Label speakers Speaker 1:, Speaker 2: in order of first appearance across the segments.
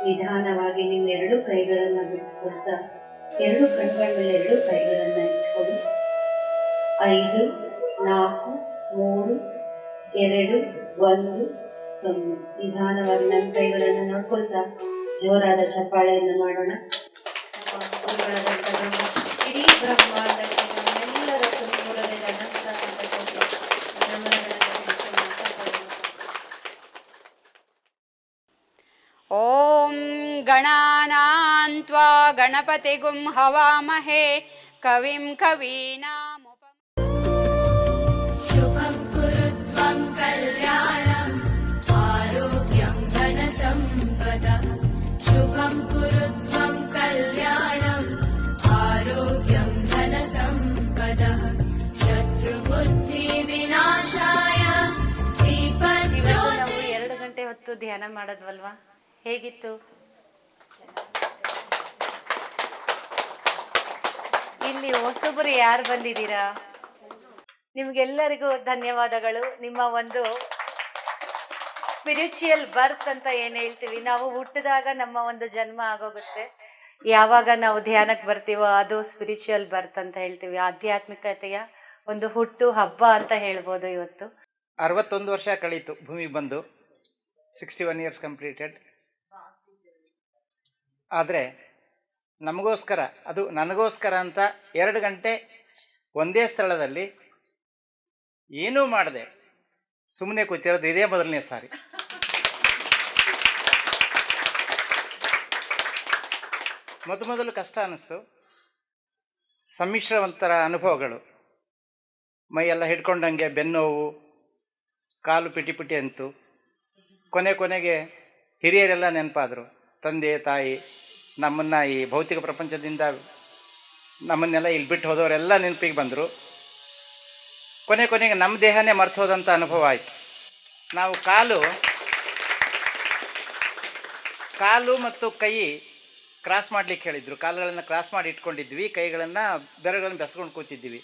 Speaker 1: ನಿಧಾನವಾಗಿ ನಿಮ್ಮ ಎರಡು ಕೈಗಳನ್ನು ಬಿಡಿಸ್ಕೊಳ್ತಾ ಎರಡು ಕಣ್ಗಳ ಮೇಲೆ ಎರಡು ಕೈಗಳನ್ನು ಇಟ್ಕೊಂಡು 5, 4, 3, 2, 1, 0 ನಿಧಾನವಾಗಿ ನನ್ನ ಕೈಗಳನ್ನು ನೋಡ್ಕೊಳ್ತಾ ಜೋರಾದ ಚಪ್ಪಾಳೆಯನ್ನು ಮಾಡೋಣ. ಇಡೀ ಬ್ರಹ್ಮಾಂಡಕ್ಕೆ ನಮ್ಮೆಲ್ಲರ ತುಂಬುರದಿಂದ
Speaker 2: ಓಂ ಗಣಾನಾಂ ತ್ವಾ ಗಣಪತಿಗುಂ ಹವಾಮಹೇ ಕವಿಂ ಕವೀನಾಮುಪಂ
Speaker 3: ಶುಭಂ ಕುರುತ್ವಂ ಕಲ್ಯಾಣಂ ಆರೋಗ್ಯಂ ಧನಸಂಪದಃ ಶುಭಂ ಕುರುತ್ವಂ ಕಲ್ಯಾಣಂ ಆರೋಗ್ಯಂ ಧನಸಂಪದಃ ಶತ್ರುಬುದ್ಧಿ ವಿನಾಶಾಯ ದೀಪಜ್ಯೋತಿ.
Speaker 2: 2 ಗಂಟೆ ಹೊತ್ತು ಧ್ಯಾನ ಮಾಡೋದ್ವಲ್ವಾ, ಹೇಗಿತ್ತು? ಇಲ್ಲಿ ಹೊಸಬರು ಯಾರು ಬಂದಿದ್ದೀರಾ? ನಿಮ್ಗೆಲ್ಲರಿಗೂ ಧನ್ಯವಾದಗಳು. ನಿಮ್ಮ ಒಂದು ಸ್ಪಿರಿಚುಯಲ್ ಬರ್ತ್ ಅಂತ ಏನು ಹೇಳ್ತೀವಿ, ನಾವು ಹುಟ್ಟಿದಾಗ ನಮ್ಮ ಒಂದು ಜನ್ಮ ಆಗೋಗುತ್ತೆ, ಯಾವಾಗ ನಾವು ಧ್ಯಾನಕ್ಕೆ ಬರ್ತೀವೋ ಅದು ಸ್ಪಿರಿಚುಯಲ್ ಬರ್ತ್ ಅಂತ ಹೇಳ್ತೀವಿ. ಆಧ್ಯಾತ್ಮಿಕತೆಯ ಒಂದು ಹುಟ್ಟು ಹಬ್ಬ ಅಂತ ಹೇಳ್ಬೋದು. ಇವತ್ತು
Speaker 4: 61 ವರ್ಷ ಕಳೀತು ಭೂಮಿಗೆ ಬಂದು, 61 ಇಯರ್ಸ್ ಕಂಪ್ಲೀಟೆಡ್. ಆದರೆ ನಮಗೋಸ್ಕರ, ಅದು ನನಗೋಸ್ಕರ ಅಂತ 2 ಗಂಟೆ ಒಂದೇ ಸ್ಥಳದಲ್ಲಿ ಏನೂ ಮಾಡದೆ ಸುಮ್ಮನೆ ಕೂತಿರೋದು ಇದೇ ಮೊದಲನೇ ಸಾರಿ. ಮೊದಲು ಕಷ್ಟ ಅನ್ನಿಸ್ತು, ಸಮ್ಮಿಶ್ರವಂತರ ಅನುಭವಗಳು, ಮೈಯೆಲ್ಲ ಹಿಡ್ಕೊಂಡಂಗೆ ಬೆನ್ನೋವು, ಕಾಲು ಪಿಟಿ ಪಿಟಿ ಅಂತು. ಕೊನೆಗೆ ಹಿರಿಯರೆಲ್ಲ ನೆನಪಾದರು. ತಂದೆ ತಾಯಿ, ನಮ್ಮನ್ನು ಈ ಭೌತಿಕ ಪ್ರಪಂಚದಿಂದ ನಮ್ಮನ್ನೆಲ್ಲ ಇಲ್ಲಿ ಬಿಟ್ಟು ಹೋದವರೆಲ್ಲ ನೆನಪಿಗೆ ಬಂದರು. ಕೊನೆಗೆ ನಮ್ಮ ದೇಹನೇ ಮರ್ತು ಹೋದಂಥ ಅನುಭವ ಆಯಿತು. ನಾವು ಕಾಲು ಮತ್ತು ಕೈ ಕ್ರಾಸ್ ಮಾಡಲಿಕ್ಕೆ ಹೇಳಿದ್ರು. ಕಾಲುಗಳನ್ನು ಕ್ರಾಸ್ ಮಾಡಿ ಇಟ್ಕೊಂಡಿದ್ವಿ, ಕೈಗಳನ್ನು ಬೆರಗಳನ್ನು ಬೆಸ್ಕೊಂಡು ಕೂತಿದ್ವಿ.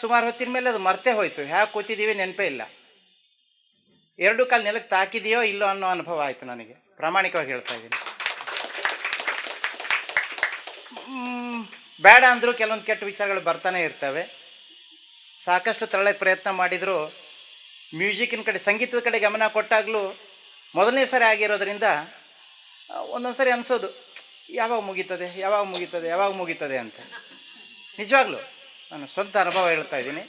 Speaker 4: ಸುಮಾರು ಹೊತ್ತಿನ ಮೇಲೆ ಅದು ಮರ್ತೇ ಹೋಯಿತು, ಹೇಗೆ ಕೂತಿದ್ದೀವಿ ನೆನಪೇ ಇಲ್ಲ. 2 ಕಾಲು ನೆಲಕ್ಕೆ ತಾಕಿದೆಯೋ ಇಲ್ಲೋ ಅನ್ನೋ ಅನುಭವ ಆಯಿತು ನನಗೆ, ಪ್ರಾಮಾಣಿಕವಾಗಿ ಹೇಳ್ತಾ ಇದ್ದೀನಿ. ಬೇಡ ಅಂದರೂ ಕೆಲವೊಂದು ಕೆಟ್ಟ ವಿಚಾರಗಳು ಬರ್ತಾನೆ ಇರ್ತವೆ. ಸಾಕಷ್ಟು ತರಳಕ್ಕೆ ಪ್ರಯತ್ನ ಮಾಡಿದರೂ ಮ್ಯೂಸಿಕ್ಕಿನ ಕಡೆ, ಸಂಗೀತದ ಕಡೆ ಗಮನ ಕೊಟ್ಟಾಗಲೂ ಮೊದಲನೇ ಸರಿ ಆಗಿರೋದ್ರಿಂದ ಒಂದೊಂದು ಸರಿ ಅನಿಸೋದು, ಯಾವಾಗ ಮುಗೀತದೆ ಅಂತ. ನಿಜವಾಗ್ಲೂ ನಾನು ಸ್ವಂತ ಅನುಭವ ಹೇಳ್ತಾ ಇದ್ದೀನಿ.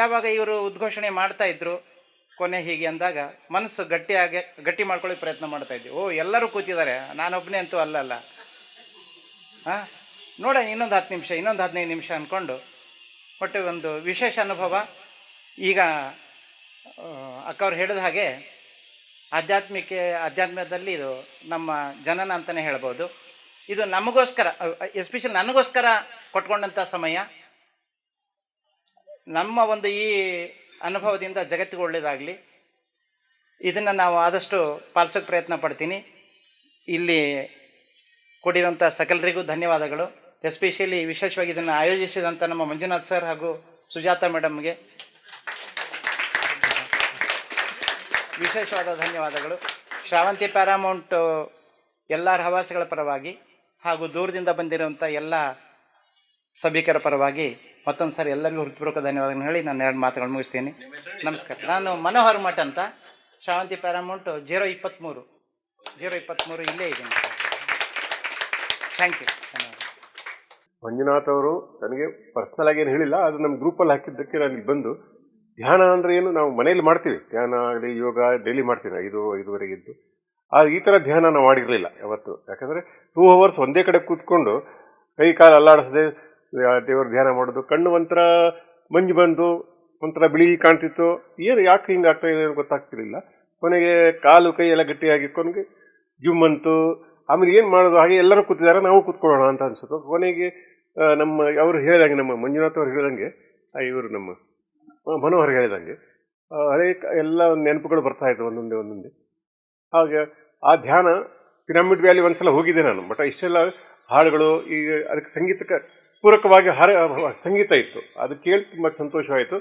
Speaker 4: ಯಾವಾಗ ಇವರು ಉದ್ಘೋಷಣೆ ಮಾಡ್ತಾಯಿದ್ರು, ಕೊನೆ ಹೀಗೆ ಅಂದಾಗ ಮನಸ್ಸು ಗಟ್ಟಿ ಮಾಡ್ಕೊಳ್ಳಿ ಪ್ರಯತ್ನ ಮಾಡ್ತಾಯಿದ್ವಿ. ಎಲ್ಲರೂ ಕೂತಿದ್ದಾರೆ, ನಾನೊಬ್ಬನೇ ಅಂತೂ ಅಲ್ಲಲ್ಲ, ನೋಡ ಇನ್ನೊಂದು 10 ನಿಮಿಷ, ಇನ್ನೊಂದು 15 ನಿಮಿಷ ಅಂದ್ಕೊಂಡು ಒಟ್ಟು ಒಂದು ವಿಶೇಷ ಅನುಭವ. ಈಗ ಅಕ್ಕವ್ರು ಹೇಳಿದ ಹಾಗೆ ಆಧ್ಯಾತ್ಮದಲ್ಲಿ ಇದು ನಮ್ಮ ಜನನ ಅಂತಲೇ ಹೇಳ್ಬೋದು. ಇದು ನಮಗೋಸ್ಕರ, ಎಸ್ಪೆಷಲಿ ನನಗೋಸ್ಕರ ಕೊಟ್ಕೊಂಡಂಥ ಸಮಯ. ನಮ್ಮ ಒಂದು ಈ ಅನುಭವದಿಂದ ಜಗತ್ತಿಗೆ ಒಳ್ಳೆಯದಾಗಲಿ, ಇದನ್ನು ನಾವು ಆದಷ್ಟು ಪಾಲಿಸೋಕ್ಕೆ ಪ್ರಯತ್ನ ಪಡ್ತೀನಿ. ಇಲ್ಲಿ ಕೊಡಿರೋಂಥ ಸಕಲರಿಗೂ ಧನ್ಯವಾದಗಳು. ಎಸ್ಪೆಷಲಿ ವಿಶೇಷವಾಗಿ ಇದನ್ನು ಆಯೋಜಿಸಿದಂಥ ನಮ್ಮ ಮಂಜುನಾಥ್ ಸರ್ ಹಾಗೂ ಸುಜಾತ ಮೇಡಮ್ಗೆ ವಿಶೇಷವಾದ ಧನ್ಯವಾದಗಳು. ಶ್ರಾವಂತಿ ಪ್ಯಾರಾಮೌಂಟ್ ಎಲ್ಲ ಹವಾಸಿಗಳ ಪರವಾಗಿ ಹಾಗೂ ದೂರದಿಂದ ಬಂದಿರುವಂಥ ಎಲ್ಲ ಸಭಿಕರ ಪರವಾಗಿ ಮತ್ತೊಂದು ಸಾರಿ ಎಲ್ಲರಿಗೂ ಹೃತ್ಪೂರ್ವಕ ಧನ್ಯವಾದಗಳನ್ನು ಹೇಳಿ ನಾನು 2 ಮಾತುಗಳು ಮುಗಿಸ್ತೀನಿ. ನಮಸ್ಕಾರ. ನಾನು ಮನೋಹರ್ ಮಠ ಅಂತ, ಶ್ರಾವಂತಿ ಪ್ಯಾರಾಮೌಂಟ್ 023 ಇಲ್ಲೇ ಇದ್ದೀನಿ. Thank you.
Speaker 5: ಮಂಜುನಾಥ್ ಅವರು ನನಗೆ ಪರ್ಸ್ನಲ್ ಆಗಿ ಏನು ಹೇಳಿಲ್ಲ, ಅದು ನಮ್ಮ ಗ್ರೂಪಲ್ಲಿ ಹಾಕಿದ್ದಕ್ಕೆ ನಾನು ಇಲ್ಲಿ ಬಂದು ಧ್ಯಾನ ಅಂದರೆ ಏನು ನಾವು ಮನೆಯಲ್ಲಿ ಮಾಡ್ತೀವಿ, ಧ್ಯಾನ ಆಗಲಿ ಯೋಗ ಡೈಲಿ ಮಾಡ್ತೀನಿ 5-5:30 ಇದ್ದು. ಈ ಥರ ಧ್ಯಾನ ನಾವು ಮಾಡಿರಲಿಲ್ಲ ಯಾವತ್ತು. ಯಾಕಂದರೆ 2 hours ಒಂದೇ ಕಡೆ ಕೂತ್ಕೊಂಡು ಕೈ ಕಾಲು ಅಲ್ಲಾಡಿಸದೆ ದೇವ್ರ ಧ್ಯಾನ ಮಾಡೋದು, ಕಣ್ಣು ಒಂಥರ ಮಂಜು ಬಂದು ಒಂಥರ ಬಿಳಿ ಕಾಣ್ತಿತ್ತು, ಏನು ಯಾಕೆ ಹಿಂಗೆ ಆಗ್ತಾ ಇದೆ ಏನು ಗೊತ್ತಾಗ್ತಿರಲಿಲ್ಲ. ಕೊನೆಗೆ ಕಾಲು ಕೈ ಎಲ್ಲ ಗಟ್ಟಿಯಾಗಿ ಕೊನೆಗೆ ಜುಮ್ ಅಂತು. ಆಮೇಲೆ ಏನು ಮಾಡೋದು, ಹಾಗೆ ಎಲ್ಲರೂ ಕೂತಿದ್ದಾರೆ, ನಾವು ಕೂತ್ಕೊಳ್ಳೋಣ ಅಂತ ಅನಿಸುತ್ತೆ. ಕೊನೆಗೆ ನಮ್ಮ ಅವರು ಹೇಳಿದಂಗೆ, ನಮ್ಮ ಮಂಜುನಾಥ್ ಅವ್ರು ಹೇಳಿದಂಗೆ, ಇವರು ನಮ್ಮ ಮನೋಹರ್ ಹೇಳಿದಂಗೆ ಹಳೆ ಎಲ್ಲ ನೆನಪುಗಳು ಬರ್ತಾಯಿತ್ತು ಒಂದೊಂದೇ. ಹಾಗೆ ಆ ಧ್ಯಾನ ಪಿರಮಿಡ್ ವ್ಯಾಲಿ ಒಂದ್ಸಲ ಹೋಗಿದ್ದೆ ನಾನು, ಬಟ್ ಇಷ್ಟೆಲ್ಲ ಹಾಡುಗಳು ಈಗ ಅದಕ್ಕೆ ಸಂಗೀತಕ್ಕೆ ಪೂರಕವಾಗಿ ಸಂಗೀತ ಇತ್ತು, ಅದು ಕೇಳಿ ತುಂಬ ಸಂತೋಷವಾಯಿತು.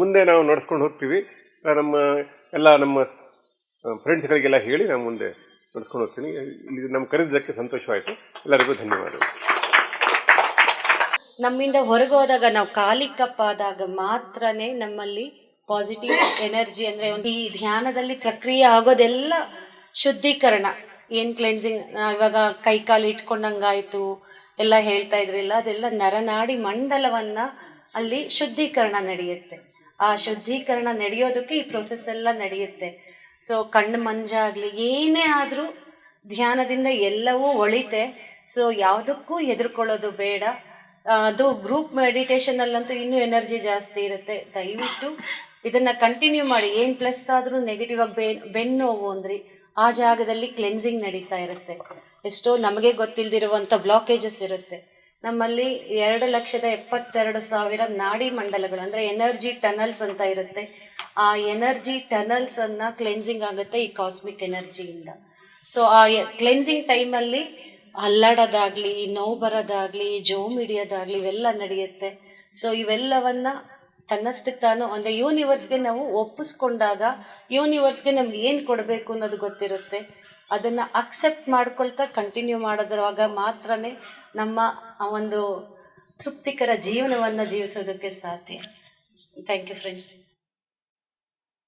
Speaker 5: ಮುಂದೆ ನಾವು ನಡೆಸ್ಕೊಂಡು ಹೋಗ್ತೀವಿ. ನಮ್ಮ ಫ್ರೆಂಡ್ಸ್ಗಳಿಗೆಲ್ಲ ಹೇಳಿ ನಾನು ಮುಂದೆ ನಡೆಸ್ಕೊಂಡು ಹೋಗ್ತೀನಿ. ಇಲ್ಲಿ ನಮ್ಮ ಕರೆದಿದ್ದಕ್ಕೆ ಸಂತೋಷವಾಯಿತು. ಎಲ್ಲರಿಗೂ ಧನ್ಯವಾದಗಳು.
Speaker 2: ನಮ್ಮಿಂದ ಹೊರಗೆ ಹೋದಾಗ, ನಾವು ಕಾಲಿಕಪ್ಪಾದಾಗ ಮಾತ್ರನೇ ನಮ್ಮಲ್ಲಿ ಪಾಸಿಟಿವ್ ಎನರ್ಜಿ, ಅಂದರೆ ಈ ಧ್ಯಾನದಲ್ಲಿ ಪ್ರಕ್ರಿಯೆ ಆಗೋದೆಲ್ಲ ಶುದ್ಧೀಕರಣ, ಏನು ಕ್ಲೆನ್ಸಿಂಗ್, ಇವಾಗ ಕೈ ಕಾಲು ಇಟ್ಕೊಂಡಂಗಾಯ್ತು ಎಲ್ಲ ಹೇಳ್ತಾ ಇದ್ರಿಲ್ಲ, ಅದೆಲ್ಲ ನರನಾಡಿ ಮಂಡಲವನ್ನ ಅಲ್ಲಿ ಶುದ್ಧೀಕರಣ ನಡೆಯುತ್ತೆ. ಆ ಶುದ್ಧೀಕರಣ ನಡೆಯೋದಕ್ಕೆ ಈ ಪ್ರೊಸೆಸ್ ಎಲ್ಲ ನಡೆಯುತ್ತೆ. ಸೊ ಕಣ್ಣು ಮಂಜಾಗ್ಲಿ ಏನೇ ಆದರೂ ಧ್ಯಾನದಿಂದ ಎಲ್ಲವೂ ಒಳಿತೆ. ಸೊ ಯಾವುದಕ್ಕೂ ಹೆದರ್ಕೊಳ್ಳೋದು ಬೇಡ. ಅದು ಗ್ರೂಪ್ ಮೆಡಿಟೇಷನ್ ಅಲ್ಲಂತೂ ಇನ್ನೂ ಎನರ್ಜಿ ಜಾಸ್ತಿ ಇರುತ್ತೆ. ದಯವಿಟ್ಟು ಇದನ್ನ ಕಂಟಿನ್ಯೂ ಮಾಡಿ. ಏನು ಪ್ಲಸ್ ಆದರೂ ನೆಗೆಟಿವ್ ಆಗಿ ಬೆನ್ನು ನೋವು ಅಂದ್ರಿ, ಆ ಜಾಗದಲ್ಲಿ ಕ್ಲೆನ್ಸಿಂಗ್ ನಡೀತಾ ಇರುತ್ತೆ. ಎಷ್ಟೋ ನಮಗೆ ಗೊತ್ತಿಲ್ಲದಿರುವಂಥ ಬ್ಲಾಕೇಜಸ್ ಇರುತ್ತೆ. ನಮ್ಮಲ್ಲಿ 2,72,000 ನಾಡಿ ಮಂಡಲಗಳು, ಅಂದರೆ ಎನರ್ಜಿ ಟನಲ್ಸ್ ಅಂತ ಇರುತ್ತೆ. ಆ ಎನರ್ಜಿ ಟನಲ್ಸ್ ಅನ್ನ ಕ್ಲೆನ್ಸಿಂಗ್ ಆಗುತ್ತೆ ಈ ಕಾಸ್ಮಿಕ್ ಎನರ್ಜಿಯಿಂದ. ಸೊ ಆ ಕ್ಲೆನ್ಸಿಂಗ್ ಟೈಮಲ್ಲಿ ಅಲ್ಲಾಡೋದಾಗ್ಲಿ, ನೋವು ಬರೋದಾಗ್ಲಿ, ಜೋಮ್ ಹಿಡಿಯೋದಾಗ್ಲಿ ಇವೆಲ್ಲ ನಡೆಯುತ್ತೆ. ಸೊ ಇವೆಲ್ಲವನ್ನ ತನ್ನಷ್ಟಕ್ಕೆ ತಾನು, ಅಂದರೆ ಯೂನಿವರ್ಸ್ಗೆ ನಾವು ಒಪ್ಪಿಸ್ಕೊಂಡಾಗ ಯೂನಿವರ್ಸ್ಗೆ ನಮ್ಗೆ ಏನು ಕೊಡಬೇಕು ಅನ್ನೋದು ಗೊತ್ತಿರುತ್ತೆ. ಅದನ್ನು ಅಕ್ಸೆಪ್ಟ್ ಮಾಡ್ಕೊಳ್ತಾ ಕಂಟಿನ್ಯೂ ಮಾಡೋದ್ರಾಗ ಮಾತ್ರನೇ ನಮ್ಮ ಒಂದು ತೃಪ್ತಿಕರ ಜೀವನವನ್ನು ಜೀವಿಸೋದಕ್ಕೆ ಸಾಧ್ಯ. Thank you friends.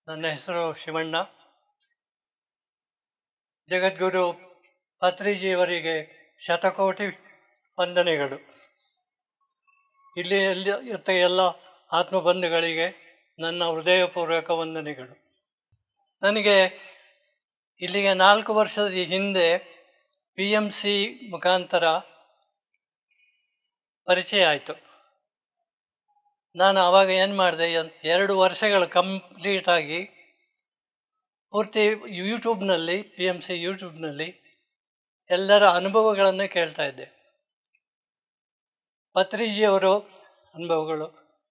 Speaker 6: ನನ್ನ ಹೆಸರು ಶಿವಣ್ಣ. ಜಗದ್ಗುರು ಪತ್ರಿಜಿಯವರಿಗೆ ಶತಕೋಟಿ ವಂದನೆಗಳು. ಇಲ್ಲಿ ಇರ್ತ ಎಲ್ಲ ಆತ್ಮಬಂಧುಗಳಿಗೆ ನನ್ನ ಹೃದಯಪೂರ್ವಕ ವಂದನೆಗಳು. ನನಗೆ ಇಲ್ಲಿಗೆ 4 ವರ್ಷದ ಹಿಂದೆ PMC ಮುಖಾಂತರ ಪರಿಚಯ ಆಯಿತು. ನಾನು ಆವಾಗ ಏನು ಮಾಡಿದೆ, 2 ವರ್ಷಗಳು ಕಂಪ್ಲೀಟಾಗಿ ಪೂರ್ತಿ ಯೂಟ್ಯೂಬ್ನಲ್ಲಿ, PMC ಯೂಟ್ಯೂಬ್ನಲ್ಲಿ ಎಲ್ಲರ ಅನುಭವಗಳನ್ನು ಕೇಳ್ತಾ ಇದ್ದೆ. ಪತ್ರಿಜಿಯವರು ಅನುಭವಗಳು,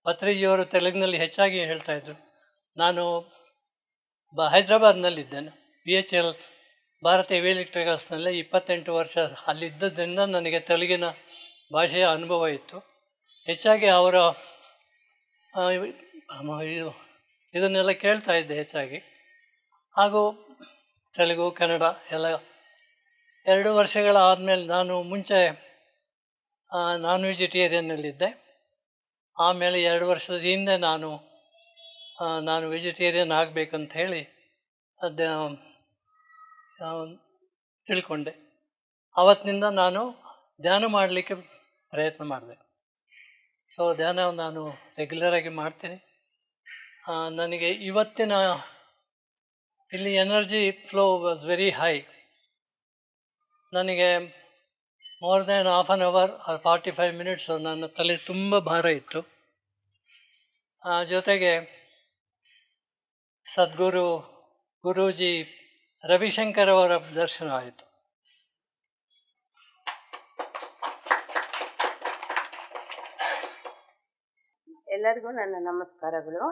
Speaker 6: ಪತ್ರಿಜಿಯವರು ತೆಲುಗಿನಲ್ಲಿ ಹೆಚ್ಚಾಗಿ ಹೇಳ್ತಾಯಿದ್ರು. ನಾನು ಹೈದ್ರಾಬಾದ್ನಲ್ಲಿದ್ದೇನೆ, BHL ಭಾರತೀಯ ಎಲೆಕ್ಟ್ರಿಕಲ್ಸ್ನಲ್ಲಿ 28 ವರ್ಷ ಅಲ್ಲಿದ್ದರಿಂದ ನನಗೆ ತೆಲುಗಿನ ಭಾಷೆಯ ಅನುಭವ ಇತ್ತು. ಹೆಚ್ಚಾಗಿ ಅವರ ಇದನ್ನೆಲ್ಲ ಕೇಳ್ತಾ ಇದ್ದೆ ಹೆಚ್ಚಾಗಿ. ಹಾಗೂ ತೆಲುಗು, ಕನ್ನಡ ಎಲ್ಲ. 2 ವರ್ಷಗಳ ಆದಮೇಲೆ, ನಾನು ಮುಂಚೆ ನಾನ್ ವೆಜಿಟೇರಿಯನ್ನಲ್ಲಿದ್ದೆ. ಆಮೇಲೆ 2 ವರ್ಷದ ಹಿಂದೆ ನಾನು ವೆಜಿಟೇರಿಯನ್ ಆಗಬೇಕಂತ ಹೇಳಿ ತಿಳ್ಕೊಂಡೆ. ಆವತ್ತಿನಿಂದ ನಾನು ಧ್ಯಾನ ಮಾಡಲಿಕ್ಕೆ ಪ್ರಯತ್ನ ಮಾಡಿದೆ. ಸೊ ಧ್ಯಾನ ನಾನು ರೆಗ್ಯುಲರಾಗಿ ಮಾಡ್ತೀನಿ. ನನಗೆ ಇವತ್ತಿನ ಇಲ್ಲಿ energy flow was very high. ನನಗೆ more than half an hour or 45 minutes ನನ್ನ ತಲೆ ತುಂಬ ಭಾರ ಇತ್ತು. ಜೊತೆಗೆ ಗುರೂಜಿ ರವಿಶಂಕರ್ ಅವರ ದರ್ಶನ ಆಯಿತು.
Speaker 7: ಎಲ್ಲರಿಗೂ ನನ್ನ ನಮಸ್ಕಾರಗಳು.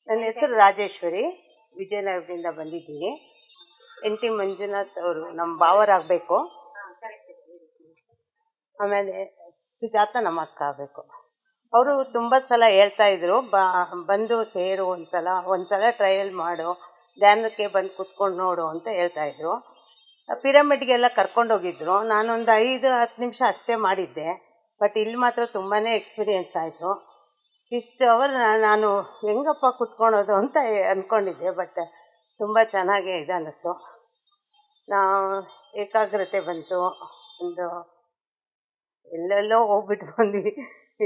Speaker 7: ನನ್ನ ಹೆಸರು ರಾಜೇಶ್ವರಿ, ವಿಜಯನಗರದಿಂದ ಬಂದಿದ್ದೀನಿ. NT ಮಂಜುನಾಥ್ ಅವರು ನಮ್ಮ ಭಾವರಾಗಬೇಕು. ಆಮೇಲೆ ಸುಜಾತ ನಮ್ಮ ಅಕ್ಕ ಆಗಬೇಕು. ಅವರು ತುಂಬ ಸಲ ಹೇಳ್ತಾಯಿದ್ರು, ಬಂದು ಸೇರು ಒಂದ್ಸಲ ಟ್ರಯಲ್ ಮಾಡು, ಧ್ಯಾನಕ್ಕೆ ಬಂದು ಕೂತ್ಕೊಂಡು ನೋಡು ಅಂತ ಹೇಳ್ತಾಯಿದ್ರು. ಪಿರಮಿಡ್ಗೆಲ್ಲ ಕರ್ಕೊಂಡೋಗಿದ್ರು. ನಾನೊಂದು 5-10 ನಿಮಿಷ ಅಷ್ಟೇ ಮಾಡಿದ್ದೆ. ಬಟ್ ಇಲ್ಲಿ ಮಾತ್ರ ತುಂಬಾ ಎಕ್ಸ್ಪೀರಿಯೆನ್ಸ್ ಆಯಿತು. ಇಷ್ಟು ಅವರ್ ನಾನು ಹೆಂಗಪ್ಪ ಕೂತ್ಕೊಳೋದು ಅಂತ ಅಂದ್ಕೊಂಡಿದ್ದೆ. ಬಟ್ ತುಂಬ ಚೆನ್ನಾಗೇ ಇದೆ ಅನ್ನಿಸ್ತು. ನಾವು ಏಕಾಗ್ರತೆ ಬಂತು. ಒಂದು ಎಲ್ಲೆಲ್ಲೋ ಹೋಗ್ಬಿಟ್ಟು ಬಂದ್ವಿ.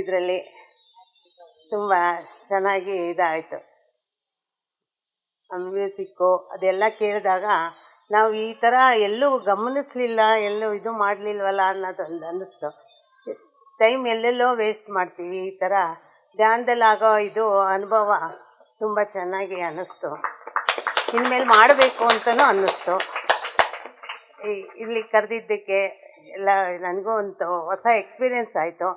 Speaker 7: ಇದರಲ್ಲಿ ತುಂಬ ಚೆನ್ನಾಗಿ ಇದಾಯಿತು. ಮ್ಯೂಸಿಕ್ಕು ಅದೆಲ್ಲ ಕೇಳಿದಾಗ ನಾವು ಈ ಥರ ಎಲ್ಲೂ ಗಮನಿಸಲಿಲ್ಲ, ಎಲ್ಲೂ ಇದು ಮಾಡಲಿಲ್ವಲ್ಲ ಅನ್ನೋದೊಂದು ಅನ್ನಿಸ್ತು. ಟೈಮ್ ಎಲ್ಲೆಲ್ಲೋ ವೇಸ್ಟ್ ಮಾಡ್ತೀವಿ. ಈ ಥರ ಧ್ಯಾನದಲ್ಲಾಗೋ ಇದು ಅನುಭವ ತುಂಬ ಚೆನ್ನಾಗಿ ಅನ್ನಿಸ್ತು. ಇನ್ಮೇಲೆ ಮಾಡಬೇಕು ಅಂತಲೂ ಅನ್ನಿಸ್ತು. ಇಲ್ಲಿ ಕರೆದಿದ್ದಕ್ಕೆ ಎಲ್ಲ ನನಗೂ ಒಂದು ಹೊಸ ಎಕ್ಸ್ಪೀರಿಯೆನ್ಸ್ ಆಯಿತು.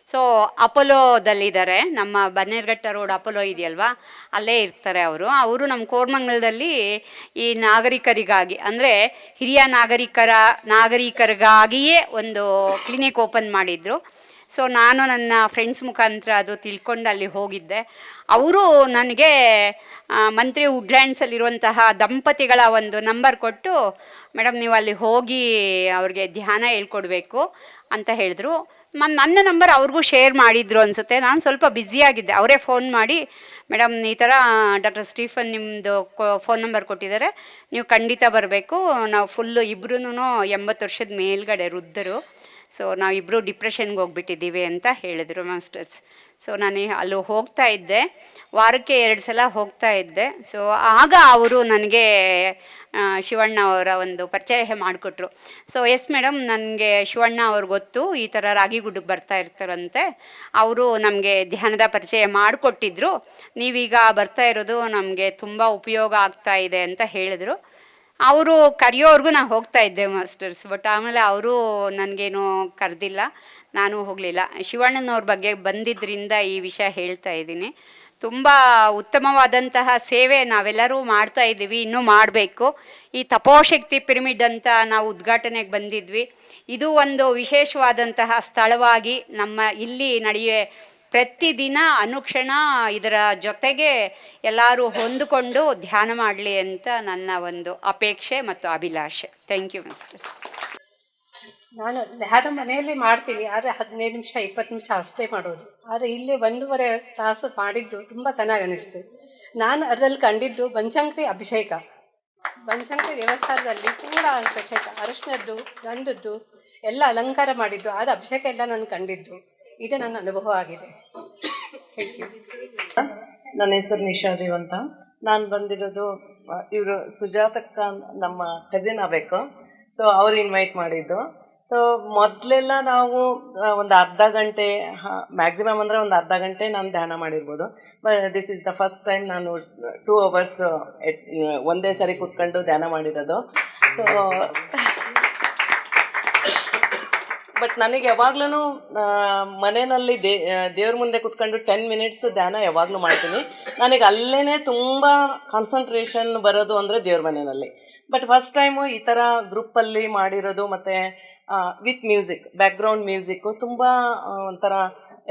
Speaker 8: ಸೊ ಅಪೋಲೋದಲ್ಲಿದ್ದಾರೆ, ನಮ್ಮ ಬನ್ನೇರುಘಟ್ಟ ರೋಡ್ ಅಪೋಲೋ ಇದೆಯಲ್ವಾ, ಅಲ್ಲೇ ಇರ್ತಾರೆ ಅವರು ನಮ್ಮ ಕೋರಮಂಗಲದಲ್ಲಿ ಈ ನಾಗರಿಕರಿಗಾಗಿ, ಅಂದರೆ ಹಿರಿಯ ನಾಗರಿಕರಿಗಾಗಿಯೇ ಒಂದು ಕ್ಲಿನಿಕ್ ಓಪನ್ ಮಾಡಿದರು. ಸೊ ನಾನು ನನ್ನ ಫ್ರೆಂಡ್ಸ್ ಮುಖಾಂತರ ಅದು ತಿಳ್ಕೊಂಡು ಅಲ್ಲಿ ಹೋಗಿದ್ದೆ. ಅವರು ನನಗೆ ಮಂತ್ರಿ ವುಡ್ಲ್ಯಾಂಡ್ಸಲ್ಲಿರುವಂತಹ ದಂಪತಿಗಳ ಒಂದು ನಂಬರ್ ಕೊಟ್ಟು, ಮೇಡಮ್ ನೀವು ಅಲ್ಲಿ ಹೋಗಿ ಅವ್ರಿಗೆ ಧ್ಯಾನ ಹೇಳ್ಕೊಡ್ಬೇಕು ಅಂತ ಹೇಳಿದ್ರು. ನನ್ನ ನಂಬರ್ ಅವ್ರಿಗೂ ಶೇರ್ ಮಾಡಿದ್ರು ಅನಿಸುತ್ತೆ. ನಾನು ಸ್ವಲ್ಪ ಬ್ಯುಸಿಯಾಗಿದ್ದೆ. ಅವರೇ ಫೋನ್ ಮಾಡಿ, ಮೇಡಮ್ ಈ ಥರ ಡಾಕ್ಟರ್ ಸ್ಟೀಫನ್ ನಿಮ್ಮದು ಫೋನ್ ನಂಬರ್ ಕೊಟ್ಟಿದ್ದಾರೆ, ನೀವು ಖಂಡಿತ ಬರಬೇಕು, ನಾವು ಫುಲ್ಲು ಇಬ್ಬರೂ 80 ವರ್ಷದ ಮೇಲ್ಗಡೆ ವೃದ್ಧರು, ಸೊ ನಾವಿಬ್ಬರು ಡಿಪ್ರೆಷನ್ಗೆ ಹೋಗ್ಬಿಟ್ಟಿದ್ದೀವಿ ಅಂತ ಹೇಳಿದರು ಮಾಸ್ಟರ್ಸ್. ಸೊ ನಾನು ಅಲ್ಲಿ ಹೋಗ್ತಾ ಇದ್ದೆ, ವಾರಕ್ಕೆ 2 ಸಲ ಹೋಗ್ತಾ ಇದ್ದೆ. ಸೊ ಆಗ ಅವರು ನನಗೆ ಶಿವಣ್ಣ ಅವರ ಒಂದು ಪರಿಚಯ ಮಾಡಿಕೊಟ್ರು. ಸೊ ಎಸ್ ಮೇಡಮ್, ನನಗೆ ಶಿವಣ್ಣ ಅವ್ರು ಗೊತ್ತು, ಈ ಥರ ರಾಗಿಗುಡ್ಡಕ್ಕೆ ಬರ್ತಾ ಇರ್ತಾರಂತೆ, ಅವರು ನಮಗೆ ಧ್ಯಾನದ ಪರಿಚಯ ಮಾಡಿಕೊಟ್ಟಿದ್ರು, ನೀವೀಗ ಬರ್ತಾ ಇರೋದು ನಮಗೆ ತುಂಬ ಉಪಯೋಗ ಆಗ್ತಾ ಇದೆ ಅಂತ ಹೇಳಿದ್ರು. ಅವರು ಕರೆಯೋರ್ಗೂ ನಾನು ಹೋಗ್ತಾ ಇದ್ದೆ ಮಾಸ್ಟರ್ಸ್. ಬಟ್ ಆಮೇಲೆ ಅವರು ನನಗೇನು ಕರೆದಿಲ್ಲ, ನಾನು ಹೋಗಲಿಲ್ಲ. ಶಿವಣ್ಣನವ್ರ ಬಗ್ಗೆ ಬಂದಿದ್ದರಿಂದ ಈ ವಿಷಯ ಹೇಳ್ತಾ ಇದ್ದೀನಿ. ತುಂಬ ಉತ್ತಮವಾದಂತಹ ಸೇವೆ ನಾವೆಲ್ಲರೂ ಮಾಡ್ತಾ ಇದ್ದೀವಿ, ಇನ್ನೂ ಮಾಡಬೇಕು. ಈ ತಪೋಶಕ್ತಿ ಪಿರಮಿಡ್ ಅಂತ ನಾವು ಉದ್ಘಾಟನೆಗೆ ಬಂದಿದ್ವಿ. ಇದು ಒಂದು ವಿಶೇಷವಾದಂತಹ ಸ್ಥಳವಾಗಿ ನಮ್ಮ ಇಲ್ಲಿ ನಡೆಯುವ ಪ್ರತಿದಿನ ಅನುಕ್ಷಣ ಇದರ ಜೊತೆಗೆ ಎಲ್ಲರೂ ಹೊಂದಿಕೊಂಡು ಧ್ಯಾನ ಮಾಡಲಿ ಅಂತ ನನ್ನ ಒಂದು ಅಪೇಕ್ಷೆ ಮತ್ತು ಅಭಿಲಾಷೆ. Thank you mister.
Speaker 9: ನಾನು ಧ್ಯಾನ ಮನೆಯಲ್ಲಿ ಮಾಡ್ತೀನಿ, ಆದರೆ 15 ನಿಮಿಷ 20 ನಿಮಿಷ ಅಷ್ಟೇ ಮಾಡೋದು. ಆದರೆ ಇಲ್ಲಿ 1.5 ತಾಸು ಮಾಡಿದ್ದು ತುಂಬ ಚೆನ್ನಾಗಿ ಅನ್ನಿಸ್ತು. ನಾನು ಅದರಲ್ಲಿ ಕಂಡಿದ್ದು ಬನಶಂಕರಿ ಅಭಿಷೇಕ, ಬನಶಂಕರಿ ದೇವಸ್ಥಾನದಲ್ಲಿ ಪೂರ ಅಭಿಷೇಕ, ಅರಶಿನದ್ದು ಗಂಧದ್ದು ಎಲ್ಲ ಅಲಂಕಾರ ಮಾಡಿದ್ದು, ಅದು ಅಭಿಷೇಕ ಎಲ್ಲ ನಾನು ಕಂಡಿದ್ದು. ಇದು ನನ್ನ ಅನುಭವ ಆಗಿದೆ. Thank you.
Speaker 10: ನನ್ನ ಹೆಸರು ನಿಶಾದೇವ್ ಅಂತ. ನಾನು ಬಂದಿರೋದು, ಇವರು ಸುಜಾತಕ್ಕ ನಮ್ಮ ಕಸಿನ್ ಆಗಬೇಕು. ಸೊ ಅವ್ರು ಇನ್ವೈಟ್ ಮಾಡಿದ್ದು. ಸೊ ಮೊದಲೆಲ್ಲ ನಾವು ಒಂದು ಅರ್ಧ ಗಂಟೆ, ಮ್ಯಾಕ್ಸಿಮಮ್ ಅಂದರೆ ಒಂದು ಅರ್ಧ ಗಂಟೆ ನಾನು ಧ್ಯಾನ ಮಾಡಿರ್ಬೋದು. This is the first time ನಾನು 2 hours ಒಂದೇ ಸರಿ ಕೂತ್ಕೊಂಡು ಧ್ಯಾನ ಮಾಡಿರೋದು. ಸೊ ಬಟ್ ನನಗೆ ಯಾವಾಗ್ಲೂ ಮನೆಯಲ್ಲಿ ದೇವ್ರ ಮುಂದೆ ಕೂತ್ಕೊಂಡು 10 minutes ಧ್ಯಾನ ಯಾವಾಗಲೂ ಮಾಡ್ತೀನಿ. ನನಗೆ ಅಲ್ಲೇ ತುಂಬ ಕಾನ್ಸಂಟ್ರೇಷನ್ ಬರೋದು ಅಂದರೆ ದೇವ್ರ ಮನೆಯಲ್ಲಿ. ಬಟ್ ಫಸ್ಟ್ ಟೈಮು ಈ ಥರ ಗ್ರೂಪಲ್ಲಿ ಮಾಡಿರೋದು, ಮತ್ತು ವಿತ್ ಮ್ಯೂಸಿಕ್, ಬ್ಯಾಕ್ಗ್ರೌಂಡ್ ಮ್ಯೂಸಿಕ್ಕು ತುಂಬ ಒಂಥರ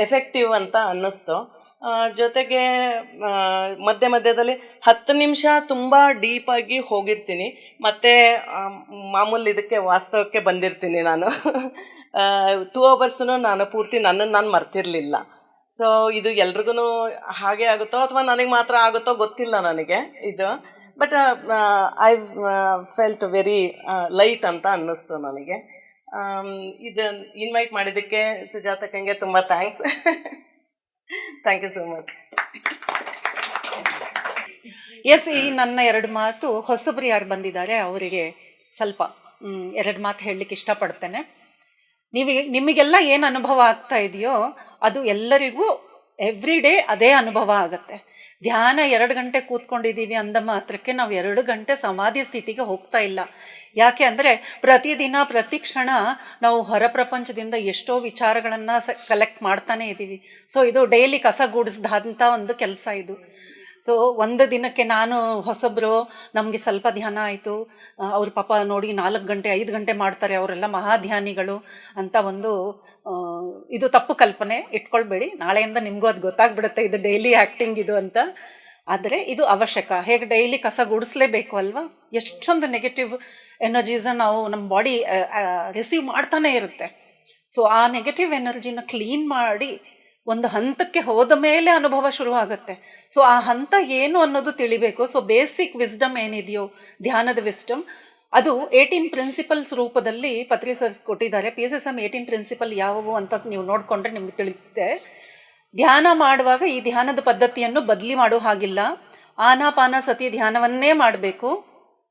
Speaker 10: ಎಫೆಕ್ಟಿವ್ ಅಂತ ಅನ್ನಿಸ್ತು. ಜೊತೆಗೆ ಮಧ್ಯದಲ್ಲಿ 10 ನಿಮಿಷ ತುಂಬ ಡೀಪಾಗಿ ಹೋಗಿರ್ತೀನಿ, ಮತ್ತು ಮಾಮೂಲಿ ಇದಕ್ಕೆ ವಾಸ್ತವಕ್ಕೆ ಬಂದಿರ್ತೀನಿ. ನಾನು 2 hours ನಾನು ಪೂರ್ತಿ ನನ್ನನ್ನು ನಾನು ಮರ್ತಿರಲಿಲ್ಲ. ಸೊ ಇದು ಎಲ್ರಿಗೂ ಹಾಗೆ ಆಗುತ್ತೋ ಅಥವಾ ನನಗೆ ಮಾತ್ರ ಆಗುತ್ತೋ ಗೊತ್ತಿಲ್ಲ ನನಗೆ ಇದು. But I felt very light ಅಂತ ಅನ್ನಿಸ್ತು ನನಗೆ. ಇದು ಇನ್ವೈಟ್ ಮಾಡಿದ್ದಕ್ಕೆ ಸುಜಾತಕ್ಕಂಗೆ ತುಂಬ thanks. Thank you so much.
Speaker 11: Yes, ಈ ನನ್ನ 2 ಮಾತು ಹೊಸಬರು ಯಾರು ಬಂದಿದ್ದಾರೆ ಅವರಿಗೆ ಸ್ವಲ್ಪ 2 ಮಾತು ಹೇಳಲಿಕ್ಕೆ ಇಷ್ಟಪಡ್ತೇನೆ. ನಿಮಗೆಲ್ಲ ಏನು ಅನುಭವ ಆಗ್ತಾ ಇದೆಯೋ ಅದು ಎಲ್ಲರಿಗೂ ಎವ್ರಿ ಡೇ ಅದೇ ಅನುಭವ ಆಗುತ್ತೆ. ಧ್ಯಾನ 2 ಗಂಟೆ ಕೂತ್ಕೊಂಡಿದ್ದೀವಿ ಅಂದ ಮಾತ್ರಕ್ಕೆ ನಾವು 2 ಗಂಟೆ ಸಮಾಧಿ ಸ್ಥಿತಿಗೆ ಹೋಗ್ತಾ ಇಲ್ಲ. ಯಾಕೆ ಅಂದರೆ ಪ್ರತಿದಿನ ಪ್ರತಿ ಕ್ಷಣ ನಾವು ಹೊರ ಪ್ರಪಂಚದಿಂದ ಎಷ್ಟೋ ವಿಚಾರಗಳನ್ನು ಕಲೆಕ್ಟ್ ಮಾಡ್ತಾನೆ ಇದ್ದೀವಿ. ಸೊ ಇದು ಡೈಲಿ ಕಸ ಗೂಡಿಸ್ದಂಥ ಒಂದು ಕೆಲಸ ಇದು. ಸೊ ಒಂದು ದಿನಕ್ಕೆ ನಾನು ಹೊಸಬ್ರು, ನಮಗೆ ಸ್ವಲ್ಪ ಧ್ಯಾನ ಆಯಿತು, ಅವ್ರ ಪಾಪ ನೋಡಿ 4 ಗಂಟೆ 5 ಗಂಟೆ ಮಾಡ್ತಾರೆ, ಅವರೆಲ್ಲ ಮಹಾಧ್ಯಾನಿಗಳು ಅಂತ ಒಂದು ಇದು ತಪ್ಪು ಕಲ್ಪನೆ ಇಟ್ಕೊಳ್ಬೇಡಿ. ನಾಳೆಯಿಂದ ನಿಮಗೂ ಅದು ಗೊತ್ತಾಗ್ಬಿಡುತ್ತೆ ಇದು ಡೈಲಿ ಆ್ಯಕ್ಟಿಂಗ್ ಇದು ಅಂತ. ಆದರೆ ಇದು ಅವಶ್ಯಕ. ಹೇಗೆ ಡೈಲಿ ಕಸ ಗುಡಿಸ್ಲೇಬೇಕು ಅಲ್ವಾ, ಎಷ್ಟೊಂದು ನೆಗೆಟಿವ್ ಎನರ್ಜೀಸನ್ನು ನಾವು ನಮ್ಮ ಬಾಡಿ ರಿಸೀವ್ ಮಾಡ್ತಾನೆ ಇರುತ್ತೆ. ಸೊ ಆ ನೆಗೆಟಿವ್ ಎನರ್ಜಿನ ಕ್ಲೀನ್ ಮಾಡಿ ಒಂದು ಹಂತಕ್ಕೆ ಹೋದ ಮೇಲೆ ಅನುಭವ ಶುರುವಾಗುತ್ತೆ. ಸೊ ಆ ಹಂತ ಏನು ಅನ್ನೋದು ತಿಳಿಬೇಕು. ಸೊ ಬೇಸಿಕ್ ವಿಸ್ಡಮ್ ಏನಿದೆಯೋ ಧ್ಯಾನದ ವಿಸ್ಡಮ್, ಅದು 18 ಪ್ರಿನ್ಸಿಪಲ್ಸ್ ರೂಪದಲ್ಲಿ ಪತ್ರಿ ಸರ್ಸ್ ಕೊಟ್ಟಿದ್ದಾರೆ. PSSM 18 ಪ್ರಿನ್ಸಿಪಲ್ ಯಾವುವು ಅಂತ ನೀವು ನೋಡಿಕೊಂಡ್ರೆ ನಿಮ್ಗೆ ತಿಳಿಯುತ್ತೆ. ಧ್ಯಾನ ಮಾಡುವಾಗ ಈ ಧ್ಯಾನದ ಪದ್ಧತಿಯನ್ನು ಬದಲಿ ಮಾಡೋ ಹಾಗಿಲ್ಲ. ಆನಾಪಾನ ಸತಿ ಧ್ಯಾನವನ್ನೇ ಮಾಡಬೇಕು.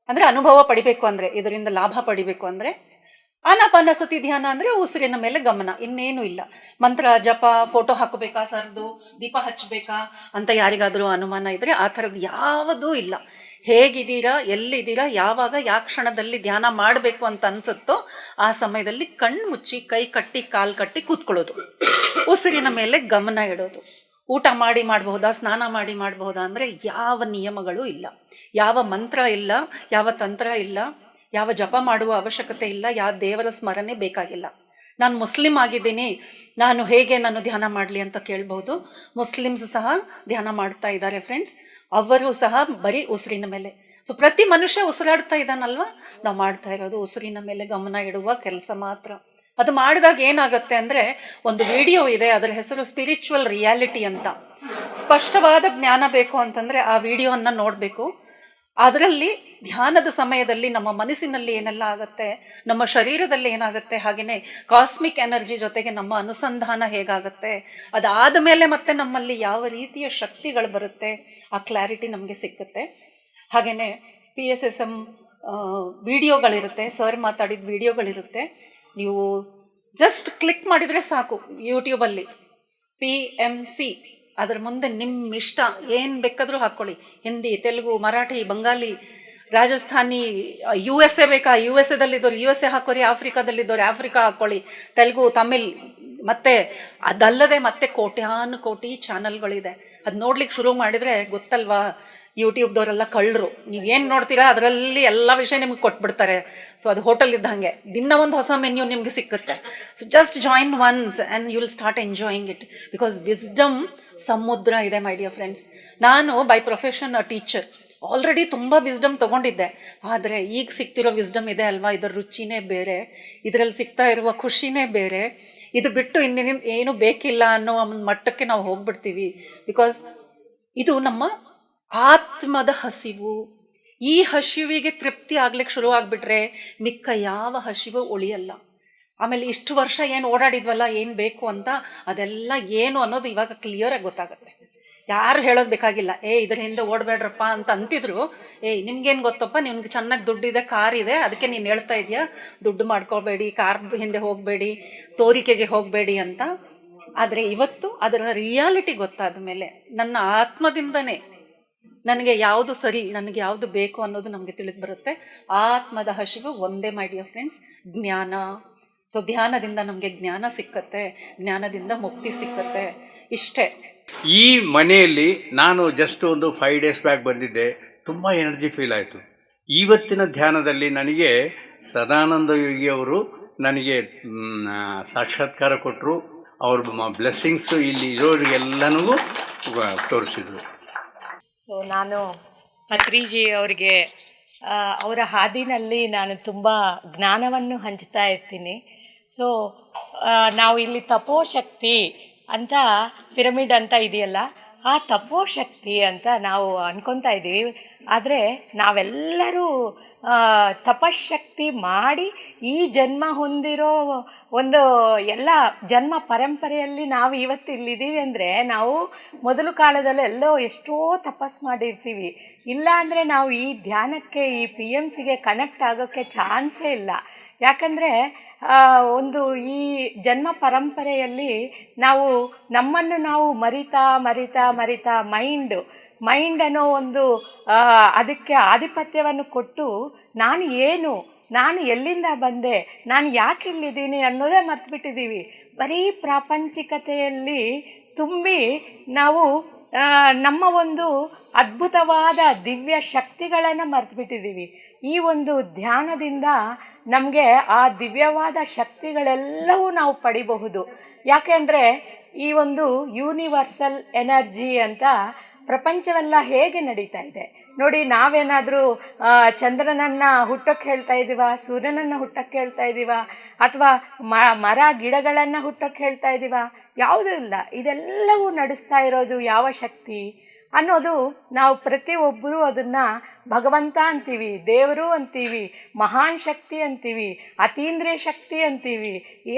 Speaker 11: ಅಂದರೆ ಅನುಭವ ಪಡಿಬೇಕು, ಅಂದರೆ ಇದರಿಂದ ಲಾಭ ಪಡಿಬೇಕು. ಅಂದರೆ ಆನಾಪಾನ ಸತಿ ಧ್ಯಾನ ಅಂದರೆ ಉಸಿರಿನ ಮೇಲೆ ಗಮನ, ಇನ್ನೇನು ಇಲ್ಲ. ಮಂತ್ರ ಜಪ, ಫೋಟೋ ಹಾಕಬೇಕಾ, ಸರ್ದು ದೀಪ ಹಚ್ಚಬೇಕಾ ಅಂತ ಯಾರಿಗಾದರೂ ಅನುಮಾನ ಇದ್ದರೆ ಆ ಥರದ್ದು ಯಾವುದೂ ಇಲ್ಲ. ಹೇಗಿದ್ದೀರಾ, ಎಲ್ಲಿದ್ದೀರಾ, ಯಾವಾಗ ಯಾವ ಕ್ಷಣದಲ್ಲಿ ಧ್ಯಾನ ಮಾಡಬೇಕು ಅಂತ ಅನಿಸುತ್ತೋ ಆ ಸಮಯದಲ್ಲಿ ಕಣ್ಣು ಮುಚ್ಚಿ ಕೈ ಕಟ್ಟಿ ಕಾಲು ಕಟ್ಟಿ ಕೂತ್ಕೊಳ್ಳೋದು, ಉಸಿರಿನ ಮೇಲೆ ಗಮನ ಇಡೋದು. ಊಟ ಮಾಡಿ ಮಾಡಬಹುದಾ, ಸ್ನಾನ ಮಾಡಿ ಮಾಡಬಹುದಾ ಅಂದರೆ ಯಾವ ನಿಯಮಗಳು ಇಲ್ಲ, ಯಾವ ಮಂತ್ರ ಇಲ್ಲ, ಯಾವ ತಂತ್ರ ಇಲ್ಲ, ಯಾವ ಜಪ ಮಾಡುವ ಅವಶ್ಯಕತೆ ಇಲ್ಲ, ಯಾವ ದೇವರ ಸ್ಮರಣೆ ಬೇಕಾಗಿಲ್ಲ. ನಾನು ಮುಸ್ಲಿಂ ಆಗಿದ್ದೀನಿ, ನಾನು ಹೇಗೆ ನಾನು ಧ್ಯಾನ ಮಾಡಲಿ ಅಂತ ಕೇಳ್ಬೋದು. ಮುಸ್ಲಿಮ್ಸ್ ಸಹ ಧ್ಯಾನ ಮಾಡ್ತಾ ಇದ್ದಾರೆ ಫ್ರೆಂಡ್ಸ್, ಅವರು ಸಹ ಬರೀ ಉಸಿರಿನ ಮೇಲೆ. ಸೊ ಪ್ರತಿ ಮನುಷ್ಯ ಉಸಿರಾಡ್ತಾ ಇದ್ದಾನಲ್ವ, ನಾವು ಮಾಡ್ತಾ ಇರೋದು ಉಸಿರಿನ ಮೇಲೆ ಗಮನ ಇಡುವ ಕೆಲಸ ಮಾತ್ರ. ಅದು ಮಾಡಿದಾಗ ಏನಾಗುತ್ತೆ ಅಂದರೆ, ಒಂದು ವಿಡಿಯೋ ಇದೆ, ಅದರ ಹೆಸರು ಸ್ಪಿರಿಚುವಲ್ ರಿಯಾಲಿಟಿ ಅಂತ. ಸ್ಪಷ್ಟವಾದ ಜ್ಞಾನ ಬೇಕು ಅಂತಂದರೆ ಆ ವಿಡಿಯೋವನ್ನು ನೋಡಬೇಕು. ಅದರಲ್ಲಿ ಧ್ಯಾನದ ಸಮಯದಲ್ಲಿ ನಮ್ಮ ಮನಸ್ಸಿನಲ್ಲಿ ಏನೆಲ್ಲ ಆಗುತ್ತೆ, ನಮ್ಮ ಶರೀರದಲ್ಲಿ ಏನಾಗುತ್ತೆ, ಹಾಗೆಯೇ ಕಾಸ್ಮಿಕ್ ಎನರ್ಜಿ ಜೊತೆಗೆ ನಮ್ಮ ಅನುಸಂಧಾನ ಹೇಗಾಗುತ್ತೆ, ಅದಾದ ಮೇಲೆ ಮತ್ತೆ ನಮ್ಮಲ್ಲಿ ಯಾವ ರೀತಿಯ ಶಕ್ತಿಗಳು ಬರುತ್ತೆ, ಆ ಕ್ಲಾರಿಟಿ ನಮಗೆ ಸಿಕ್ಕುತ್ತೆ. ಹಾಗೆಯೇ PSSM ವಿಡಿಯೋಗಳಿರುತ್ತೆ, ಸರ್ ಮಾತಾಡಿದ ವಿಡಿಯೋಗಳಿರುತ್ತೆ. ನೀವು ಜಸ್ಟ್ ಕ್ಲಿಕ್ ಮಾಡಿದರೆ ಸಾಕು, ಯೂಟ್ಯೂಬಲ್ಲಿ PMC, ಅದರ ಮುಂದೆ ನಿಮ್ಮ ಇಷ್ಟ ಏನು ಬೇಕಾದರೂ ಹಾಕ್ಕೊಳ್ಳಿ. ಹಿಂದಿ, ತೆಲುಗು, ಮರಾಠಿ, ಬಂಗಾಲಿ, ರಾಜಸ್ಥಾನಿ, USA ಬೇಕಾ USA ದಲ್ಲಿದ್ದವ್ರು USA ಹಾಕೋರಿ, ಆಫ್ರಿಕಾದಲ್ಲಿದ್ದವ್ರು ಆಫ್ರಿಕಾ ಹಾಕ್ಕೊಳ್ಳಿ, ತೆಲುಗು, ತಮಿಳ್, ಮತ್ತು ಅದಲ್ಲದೆ ಮತ್ತೆ ಕೋಟ್ಯಾನು ಕೋಟಿ ಚಾನಲ್ಗಳಿದೆ. ಅದು ನೋಡ್ಲಿಕ್ಕೆ ಶುರು ಮಾಡಿದರೆ ಗೊತ್ತಲ್ವಾ, ಯೂಟ್ಯೂಬ್ದವರೆಲ್ಲ ಕಳ್ಳರು. ನೀವೇನು ನೋಡ್ತೀರಾ ಅದರಲ್ಲಿ ಎಲ್ಲ ವಿಷಯ ನಿಮ್ಗೆ ಕೊಟ್ಬಿಡ್ತಾರೆ. ಸೊ ಅದು ಹೋಟೆಲ್ ಇದ್ದಂಗೆ, ದಿನ ಒಂದು ಹೊಸ ಮೆನ್ಯೂ ನಿಮಗೆ ಸಿಕ್ಕುತ್ತೆ. So just join once and you will start enjoying it, because wisdom ಸಮುದ್ರ ಇದೆ ಮೈ ಡಿಯರ್ ಫ್ರೆಂಡ್ಸ್. ನಾನು ಬೈ ಪ್ರೊಫೆಷನ್ ಟೀಚರ್, ಆಲ್ರೆಡಿ ತುಂಬ ವಿಸ್ಡಮ್ ತೊಗೊಂಡಿದ್ದೆ. ಆದರೆ ಈಗ ಸಿಗ್ತಿರೋ ವಿಸ್ಡಮ್ ಇದೆ ಅಲ್ವಾ, ಇದರ ರುಚಿನೇ ಬೇರೆ, ಇದರಲ್ಲಿ ಸಿಗ್ತಾ ಇರುವ ಖುಷಿನೇ ಬೇರೆ. ಇದು ಬಿಟ್ಟು ಇನ್ನೇನು ಏನು ಬೇಕಿಲ್ಲ ಅನ್ನೋ ಒಂದು ಮಟ್ಟಕ್ಕೆ ನಾವು ಹೋಗ್ಬಿಡ್ತೀವಿ. ಬಿಕಾಸ್ ಇದು ನಮ್ಮ ಆತ್ಮದ ಹಸಿವು. ಈ ಹಸಿವಿಗೆ ತೃಪ್ತಿ ಆಗ್ಲಿಕ್ಕೆ ಶುರು ಆಗಿಬಿಟ್ರೆ ಮಿಕ್ಕ ಯಾವ ಹಸಿವು ಉಳಿಯಲ್ಲ. ಆಮೇಲೆ ಇಷ್ಟು ವರ್ಷ ಏನು ಓಡಾಡಿದ್ವಲ್ಲ, ಏನು ಬೇಕು ಅಂತ, ಅದೆಲ್ಲ ಏನು ಅನ್ನೋದು ಇವಾಗ ಕ್ಲಿಯರಾಗಿ ಗೊತ್ತಾಗುತ್ತೆ. ಯಾರು ಹೇಳೋದು ಬೇಕಾಗಿಲ್ಲ, ಇದರ ಹಿಂದೆ ಓಡಬೇಡ್ರಪ್ಪ ಅಂತ ಅಂತಿದ್ರು. ನಿಮ್ಗೇನು ಗೊತ್ತಪ್ಪ, ನಿಮ್ಗೆ ಚೆನ್ನಾಗಿ ದುಡ್ಡಿದೆ, ಕಾರ್ ಇದೆ, ಅದಕ್ಕೆ ನೀನು ಹೇಳ್ತಾ ಇದೆಯಾ ದುಡ್ಡು ಮಾಡ್ಕೋಬೇಡಿ, ಕಾರ್ ಹಿಂದೆ ಹೋಗಬೇಡಿ, ತೋರಿಕೆಗೆ ಹೋಗಬೇಡಿ ಅಂತ. ಆದರೆ ಇವತ್ತು ಅದರ ರಿಯಾಲಿಟಿ ಗೊತ್ತಾದ ಮೇಲೆ ನನ್ನ ಆತ್ಮದಿಂದನೇ ನನಗೆ ಯಾವುದು ಸರಿ, ನನಗೆ ಯಾವುದು ಬೇಕು ಅನ್ನೋದು ನಮಗೆ ತಿಳಿದು ಬರುತ್ತೆ. ಆತ್ಮದ ಹಸಿವು ಒಂದೇ ಮೈ ಡಿಯರ್ ಫ್ರೆಂಡ್ಸ್, ಜ್ಞಾನ. ಸೊ ಧ್ಯಾನದಿಂದ ನಮಗೆ ಜ್ಞಾನ ಸಿಕ್ಕತ್ತೆ, ಜ್ಞಾನದಿಂದ ಮುಕ್ತಿ ಸಿಕ್ಕತ್ತೆ, ಇಷ್ಟೇ.
Speaker 12: ಈ ಮನೆಯಲ್ಲಿ ನಾನು ಜಸ್ಟ್ ಒಂದು 5 ಡೇಸ್ ಬ್ಯಾಕ್ ಬಂದಿದ್ದೆ, ತುಂಬ ಎನರ್ಜಿ ಫೀಲ್ ಆಯಿತು. ಇವತ್ತಿನ ಧ್ಯಾನದಲ್ಲಿ ನನಗೆ ಸದಾನಂದ ಯೋಗಿಯವರು ನನಗೆ ಸಾಕ್ಷಾತ್ಕಾರ ಕೊಟ್ಟರು. ಅವ್ರ ಬ್ಲೆಸ್ಸಿಂಗ್ಸು ಇಲ್ಲಿ ಇರೋರಿಗೆಲ್ಲನೂ ತೋರಿಸಿದ್ರು.
Speaker 2: ಸೊ ನಾನು ಪತ್ರಿಜಿ ಅವರಿಗೆ ಅವರ ಹಾದಿನಲ್ಲಿ ನಾನು ತುಂಬ ಜ್ಞಾನವನ್ನು ಹಂಚ್ತಾ ಇರ್ತೀನಿ. ಸೊ ನಾವು ಇಲ್ಲಿ ತಪೋಶಕ್ತಿ ಅಂತ ಪಿರಮಿಡ್ ಅಂತ ಇದೆಯಲ್ಲ, ಆ ತಪೋಶಕ್ತಿ ಅಂತ ನಾವು ಅನ್ಕೊತಾ ಇದ್ದೀವಿ. ಆದರೆ ನಾವೆಲ್ಲರೂ ತಪಶಕ್ತಿ ಮಾಡಿ ಈ ಜನ್ಮ ಹೊಂದಿರೋ ಒಂದು ಎಲ್ಲ ಜನ್ಮ ಪರಂಪರೆಯಲ್ಲಿ ನಾವು ಇವತ್ತು ಇಲ್ಲಿದ್ದೀವಿ ಅಂದರೆ ನಾವು ಮೊದಲು ಕಾಲದಲ್ಲಿ ಎಲ್ಲೋ ಎಷ್ಟೋ ತಪಸ್ಸು ಮಾಡಿರ್ತೀವಿ. ಇಲ್ಲ ಅಂದರೆ ನಾವು ಈ ಧ್ಯಾನಕ್ಕೆ, ಈ PMCಗೆ ಕನೆಕ್ಟ್ ಆಗೋಕ್ಕೆ ಚಾನ್ಸೇ ಇಲ್ಲ. ಯಾಕಂದರೆ ಒಂದು ಈ ಜನ್ಮ ಪರಂಪರೆಯಲ್ಲಿ ನಾವು ನಮ್ಮನ್ನು ನಾವು ಮರಿತಾ ಮೈಂಡ್ ಅನ್ನೋ ಒಂದು ಅದಕ್ಕೆ ಆಧಿಪತ್ಯವನ್ನು ಕೊಟ್ಟು ನಾನು ಏನು, ನಾನು ಎಲ್ಲಿಂದ ಬಂದೆ, ನಾನು ಯಾಕೆ ಇಲ್ಲಿದ್ದೀನಿ ಅನ್ನೋದೇ ಮರ್ತುಬಿಟ್ಟಿದ್ದೀವಿ. ಬರೀ ಪ್ರಾಪಂಚಿಕತೆಯಲ್ಲಿ ತುಂಬಿ ನಾವು
Speaker 13: ನಮ್ಮ ಒಂದು ಅದ್ಭುತವಾದ ದಿವ್ಯ ಶಕ್ತಿಗಳನ್ನು ಮರೆತುಬಿಟ್ಟಿದ್ದೀವಿ. ಈ ಒಂದು ಧ್ಯಾನದಿಂದ ನಮಗೆ ಆ ದಿವ್ಯವಾದ ಶಕ್ತಿಗಳೆಲ್ಲವೂ ನಾವು ಪಡಿಬಹುದು. ಯಾಕೆಂದರೆ ಈ ಒಂದು ಯೂನಿವರ್ಸಲ್ ಎನರ್ಜಿ ಅಂತ ಪ್ರಪಂಚವೆಲ್ಲ ಹೇಗೆ ನಡೀತಾ ಇದೆ ನೋಡಿ. ನಾವೇನಾದರೂ ಚಂದ್ರನನ್ನು ಹುಟ್ಟಕ್ಕೆ ಹೇಳ್ತಾ ಇದ್ದೀವ, ಸೂರ್ಯನನ್ನು ಹುಟ್ಟಕ್ಕೆ ಹೇಳ್ತಾ ಇದ್ದೀವ, ಅಥವಾ ಮರ ಗಿಡಗಳನ್ನು ಹುಟ್ಟಕ್ಕೆ ಹೇಳ್ತಾ ಇದ್ದೀವ? ಯಾವುದೂ ಇಲ್ಲ. ಇದೆಲ್ಲವೂ ನಡೆಸ್ತಾ ಇರೋದು ಯಾವ ಶಕ್ತಿ ಅನ್ನೋದು ನಾವು ಪ್ರತಿಯೊಬ್ಬರೂ ಅದನ್ನು ಭಗವಂತ ಅಂತೀವಿ, ದೇವರು ಅಂತೀವಿ, ಮಹಾನ್ ಶಕ್ತಿ ಅಂತೀವಿ, ಅತೀಂದ್ರಿಯ ಶಕ್ತಿ ಅಂತೀವಿ,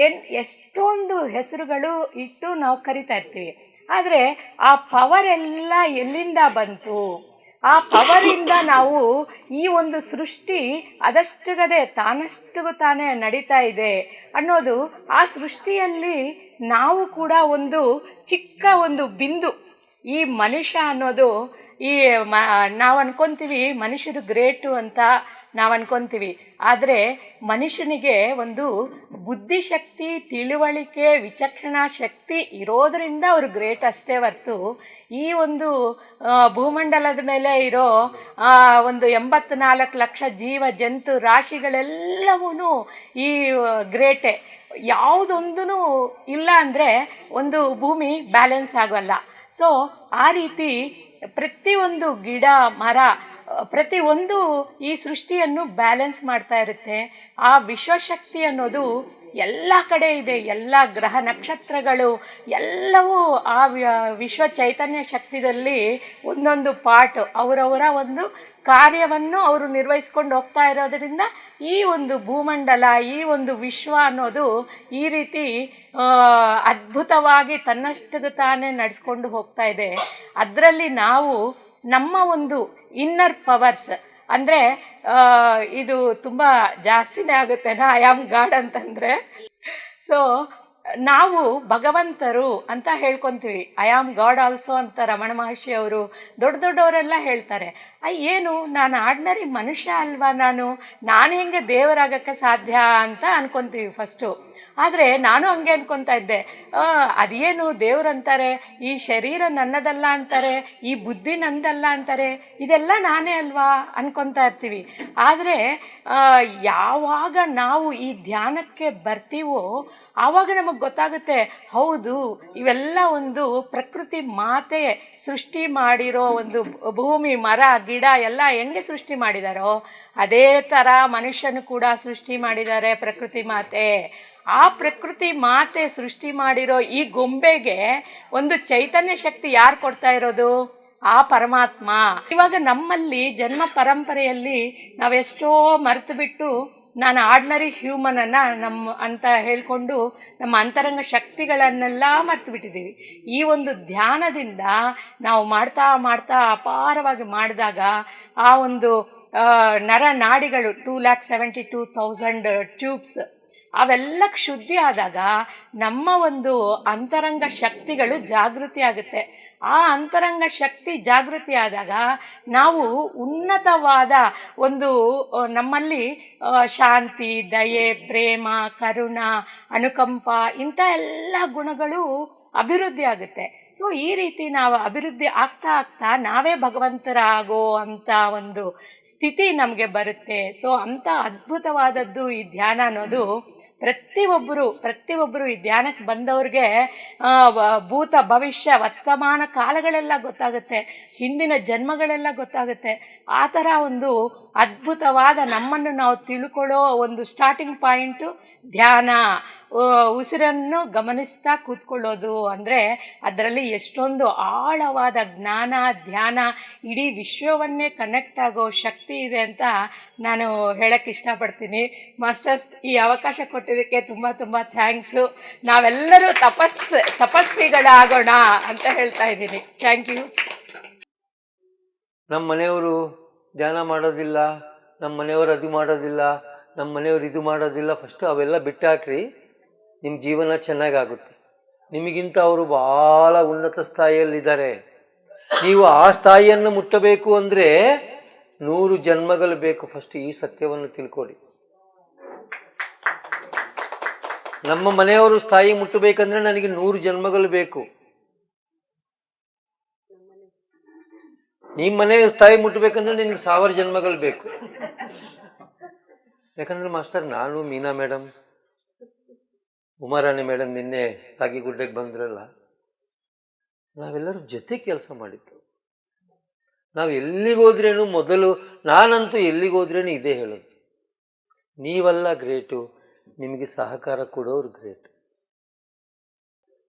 Speaker 13: ಎಷ್ಟೊಂದು ಹೆಸರುಗಳು ಇಟ್ಟು ನಾವು ಕರಿತಾ ಇರ್ತೀವಿ. ಆದರೆ ಆ ಪವರ್ ಎಲ್ಲ ಎಲ್ಲಿಂದ ಬಂತು? ಆ ಪವರಿಂದ ನಾವು ಈ ಒಂದು ಸೃಷ್ಟಿ ಅದಷ್ಟಗದೆ ತಾನಷ್ಟಿಗೂ ತಾನೇ ನಡೀತಾ ಇದೆ ಅನ್ನೋದು, ಆ ಸೃಷ್ಟಿಯಲ್ಲಿ ನಾವು ಕೂಡ ಒಂದು ಚಿಕ್ಕ ಒಂದು ಬಿಂದು. ಈ ಮನುಷ್ಯ ಅನ್ನೋದು ನಾವು ಅನ್ಕೊತೀವಿ ಮನುಷ್ಯರು ಗ್ರೇಟು ಅಂತ ನಾವು ಅನ್ಕೊತೀವಿ. ಆದರೆ ಮನುಷ್ಯನಿಗೆ ಒಂದು ಬುದ್ಧಿಶಕ್ತಿ, ತಿಳುವಳಿಕೆ, ವಿಚಕ್ಷಣಾ ಶಕ್ತಿ ಇರೋದರಿಂದ ಅವರು ಗ್ರೇಟ್ ಅಷ್ಟೇ ಹೊರ್ತು ಈ ಒಂದು ಭೂಮಂಡಲದ ಮೇಲೆ ಇರೋ ಒಂದು 84 ಲಕ್ಷ ಜೀವ ಜಂತು ರಾಶಿಗಳೆಲ್ಲವೂ ಈ ಗ್ರೇಟೆ. ಯಾವುದೊಂದೂ ಇಲ್ಲ ಅಂದರೆ ಒಂದು ಭೂಮಿ ಬ್ಯಾಲೆನ್ಸ್ ಆಗೋಲ್ಲ. ಸೊ ಆ ರೀತಿ ಪ್ರತಿಯೊಂದು ಗಿಡ ಮರ ಪ್ರತಿಯೊಂದು ಈ ಸೃಷ್ಟಿಯನ್ನು ಬ್ಯಾಲೆನ್ಸ್ ಮಾಡ್ತಾ ಇರುತ್ತೆ. ಆ ವಿಶ್ವಶಕ್ತಿ ಅನ್ನೋದು ಎಲ್ಲ ಕಡೆ ಇದೆ. ಎಲ್ಲ ಗ್ರಹ ನಕ್ಷತ್ರಗಳು ಎಲ್ಲವೂ ಆ ವಿಶ್ವ ಚೈತನ್ಯ ಶಕ್ತಿಯಲ್ಲಿ ಒಂದೊಂದು ಪಾರ್ಟ್ ಅವರವರ ಒಂದು ಕಾರ್ಯವನ್ನು ಅವರು ನಿರ್ವಹಿಸ್ಕೊಂಡು ಹೋಗ್ತಾ ಇರೋದರಿಂದ ಈ ಒಂದು ಭೂಮಂಡಲ, ಈ ಒಂದು ವಿಶ್ವ ಅನ್ನೋದು ಈ ರೀತಿ ಅದ್ಭುತವಾಗಿ ತನ್ನಷ್ಟಕ್ಕೆ ತಾನೇ ನಡೆಸ್ಕೊಂಡು ಹೋಗ್ತಾ ಇದೆ. ಅದರಲ್ಲಿ ನಾವು ನಮ್ಮ ಒಂದು ಇನ್ನರ್ ಪವರ್ಸ್ ಅಂದರೆ ಇದು ತುಂಬ ಜಾಸ್ತಿನೇ ಆಗುತ್ತೆನಾ ಐ ಆಮ್ ಗಾಡ್ ಅಂತಂದರೆ. ಸೊ ನಾವು ಭಗವಂತರು ಅಂತ ಹೇಳ್ಕೊತೀವಿ. ಐ ಆಮ್ ಗಾಡ್ ಆಲ್ಸೋ ಅಂತ ರಮಣ ಮಹರ್ಷಿ ಅವರು ದೊಡ್ಡವರೆಲ್ಲ ಹೇಳ್ತಾರೆ. ಏನು ನಾನು ಆರ್ಡಿನರಿ ಮನುಷ್ಯ ಅಲ್ವಾ, ನಾನು ಹೆಂಗೆ ದೇವರಾಗಕ್ಕೆ ಸಾಧ್ಯ ಅಂತ ಅನ್ಕೊತೀವಿ ಫಸ್ಟು. ಆದರೆ ನಾನು ಹಂಗೆ ಅಂದ್ಕೊತಾ ಇದ್ದೆ, ಅದೇನು ದೇವ್ರಂತಾರೆ, ಈ ಶರೀರ ನನ್ನದಲ್ಲ ಅಂತಾರೆ, ಈ ಬುದ್ಧಿ ನನ್ನದಲ್ಲ ಅಂತಾರೆ, ಇದೆಲ್ಲ ನಾನೇ ಅಲ್ವಾ ಅನ್ಕೊತಾ ಇರ್ತೀವಿ. ಆದರೆ ಯಾವಾಗ ನಾವು ಈ ಧ್ಯಾನಕ್ಕೆ ಬರ್ತೀವೋ ಆವಾಗ ನಮಗೆ ಗೊತ್ತಾಗುತ್ತೆ, ಹೌದು ಇವೆಲ್ಲ ಒಂದು ಪ್ರಕೃತಿ ಮಾತೆ ಸೃಷ್ಟಿ ಮಾಡಿರೋ ಒಂದು ಭೂಮಿ, ಮರ, ಗಿಡ ಎಲ್ಲ ಹೆಂಗೆ ಸೃಷ್ಟಿ ಮಾಡಿದಾರೋ ಅದೇ ಥರ ಮನುಷ್ಯನು ಕೂಡ ಸೃಷ್ಟಿ ಮಾಡಿದ್ದಾರೆ ಪ್ರಕೃತಿ ಮಾತೆ. ಆ ಪ್ರಕೃತಿ ಮಾತೆ ಸೃಷ್ಟಿ ಮಾಡಿರೋ ಈ ಗೊಂಬೆಗೆ ಒಂದು ಚೈತನ್ಯ ಶಕ್ತಿ ಯಾರು ಕೊಡ್ತಾ ಇರೋದು? ಆ ಪರಮಾತ್ಮ. ಇವಾಗ ನಮ್ಮಲ್ಲಿ ಜನ್ಮ ಪರಂಪರೆಯಲ್ಲಿ ನಾವೆಷ್ಟೋ ಮರೆತು ಬಿಟ್ಟು ನಾನು ಆರ್ಡಿನರಿ ಹ್ಯೂಮನನ್ನು ಅಂತ ಹೇಳ್ಕೊಂಡು ನಮ್ಮ ಅಂತರಂಗ ಶಕ್ತಿಗಳನ್ನೆಲ್ಲ ಮರೆತು ಬಿಟ್ಟಿದ್ದೀವಿ. ಈ ಒಂದು ಧ್ಯಾನದಿಂದ ನಾವು ಮಾಡ್ತಾ ಮಾಡ್ತಾ ಅಪಾರವಾಗಿ ಮಾಡಿದಾಗ ಆ ಒಂದು ನರನಾಡಿಗಳು 2,72,000 ಟ್ಯೂಬ್ಸ್ ಅವೆಲ್ಲ ಶುದ್ಧಿ ಆದಾಗ ನಮ್ಮ ಒಂದು ಅಂತರಂಗ ಶಕ್ತಿಗಳು ಜಾಗೃತಿ ಆಗುತ್ತೆ. ಆ ಅಂತರಂಗ ಶಕ್ತಿ ಜಾಗೃತಿ ಆದಾಗ ನಾವು ಉನ್ನತವಾದ ಒಂದು ನಮ್ಮಲ್ಲಿ ಶಾಂತಿ, ದಯೆ, ಪ್ರೇಮ, ಕರುಣ, ಅನುಕಂಪ ಇಂಥ ಎಲ್ಲ ಗುಣಗಳು ಅಭಿವೃದ್ಧಿ ಆಗುತ್ತೆ. ಸೊ ಈ ರೀತಿ ನಾವು ಅಭಿವೃದ್ಧಿ ಆಗ್ತಾ ಆಗ್ತಾ ನಾವೇ ಭಗವಂತರಾಗೋ ಅಂಥ ಒಂದು ಸ್ಥಿತಿ ನಮಗೆ ಬರುತ್ತೆ. ಸೊ ಅಂಥ ಅದ್ಭುತವಾದದ್ದು ಈ ಧ್ಯಾನ ಅನ್ನೋದು. ಪ್ರತಿಯೊಬ್ಬರು ಈ ಧ್ಯಾನಕ್ಕೆ ಬಂದವ್ರಿಗೆ ಭೂತ, ಭವಿಷ್ಯ, ವರ್ತಮಾನ ಕಾಲಗಳೆಲ್ಲ ಗೊತ್ತಾಗುತ್ತೆ, ಹಿಂದಿನ ಜನ್ಮಗಳೆಲ್ಲ ಗೊತ್ತಾಗುತ್ತೆ. ಆ ಥರ ಒಂದು ಅದ್ಭುತವಾದ ನಮ್ಮನ್ನು ನಾವು ತಿಳ್ಕೊಳ್ಳೋ ಒಂದು ಸ್ಟಾರ್ಟಿಂಗ್ ಪಾಯಿಂಟು ಧ್ಯಾನ. ಉಸಿರನ್ನು ಗಮನಿಸ್ತಾ ಕೂತ್ಕೊಳ್ಳೋದು ಅಂದರೆ ಅದರಲ್ಲಿ ಎಷ್ಟೊಂದು ಆಳವಾದ ಜ್ಞಾನ, ಧ್ಯಾನ, ಇಡೀ ವಿಶ್ವವನ್ನೇ ಕನೆಕ್ಟ್ ಆಗೋ ಶಕ್ತಿ ಇದೆ ಅಂತ ನಾನು ಹೇಳಕ್ಕೆ ಇಷ್ಟಪಡ್ತೀನಿ. ಮಾಸ್ಟರ್ಸ್, ಈ ಅವಕಾಶ ಕೊಟ್ಟಿದ್ದಕ್ಕೆ ತುಂಬ ತುಂಬ ಥ್ಯಾಂಕ್ಸು. ನಾವೆಲ್ಲರೂ ತಪಸ್ವಿಗಳಾಗೋಣ ಅಂತ ಹೇಳ್ತಾ ಇದ್ದೀನಿ. Thank you.
Speaker 14: ನಮ್ಮ ಮನೆಯವರು ಧ್ಯಾನ ಮಾಡೋದಿಲ್ಲ, ನಮ್ಮ ಮನೆಯವರು ಅದು ಮಾಡೋದಿಲ್ಲ, ನಮ್ಮ ಮನೆಯವರು ಇದು ಮಾಡೋದಿಲ್ಲ. ಫಸ್ಟು ಅವೆಲ್ಲ ಬಿಟ್ಟಾಕ್ರಿ, ನಿಮ್ಮ ಜೀವನ ಚೆನ್ನಾಗಾಗುತ್ತೆ. ನಿಮಗಿಂತ ಅವರು ಭಾಳ ಉನ್ನತ ಸ್ಥಾಯಿಯಲ್ಲಿದ್ದಾರೆ. ನೀವು ಆ ಸ್ಥಾಯಿಯನ್ನು ಮುಟ್ಟಬೇಕು ಅಂದರೆ 100 ಜನ್ಮಗಳು ಬೇಕು. ಫಸ್ಟ್ ಈ ಸತ್ಯವನ್ನು ತಿಳ್ಕೊಳ್ಳಿ. ನಮ್ಮ ಮನೆಯವರು ಸ್ಥಾಯಿ ಮುಟ್ಟಬೇಕಂದ್ರೆ ನನಗೆ 100 ಜನ್ಮಗಳು ಬೇಕು. ನಿಮ್ಮ ಮನೆ ತಾಯಿ ಮುಟ್ಟಬೇಕಂದ್ರೆ ನಿನಗೆ 1000 ಜನ್ಮಗಳು ಬೇಕು. ಯಾಕಂದ್ರೆ ಮಾಸ್ಟರ್, ನಾನು ಮೀನಾ ಮೇಡಮ್, ಉಮಾರಾಣಿ ಮೇಡಮ್ ನಿನ್ನೆ ರಾಗಿಗುಡ್ಡೆಗೆ ಬಂದ್ರಲ್ಲ, ನಾವೆಲ್ಲರೂ ಜೊತೆ ಕೆಲಸ ಮಾಡಿದ್ದು. ನಾವು ಎಲ್ಲಿಗೋದ್ರೇನು ಮೊದಲು, ನಾನಂತೂ ಎಲ್ಲಿಗೋದ್ರೇನು ಇದೇ ಹೇಳೋದು, ನೀವೆಲ್ಲ ಗ್ರೇಟು, ನಿಮಗೆ ಸಹಕಾರ ಕೊಡೋರು ಗ್ರೇಟ್.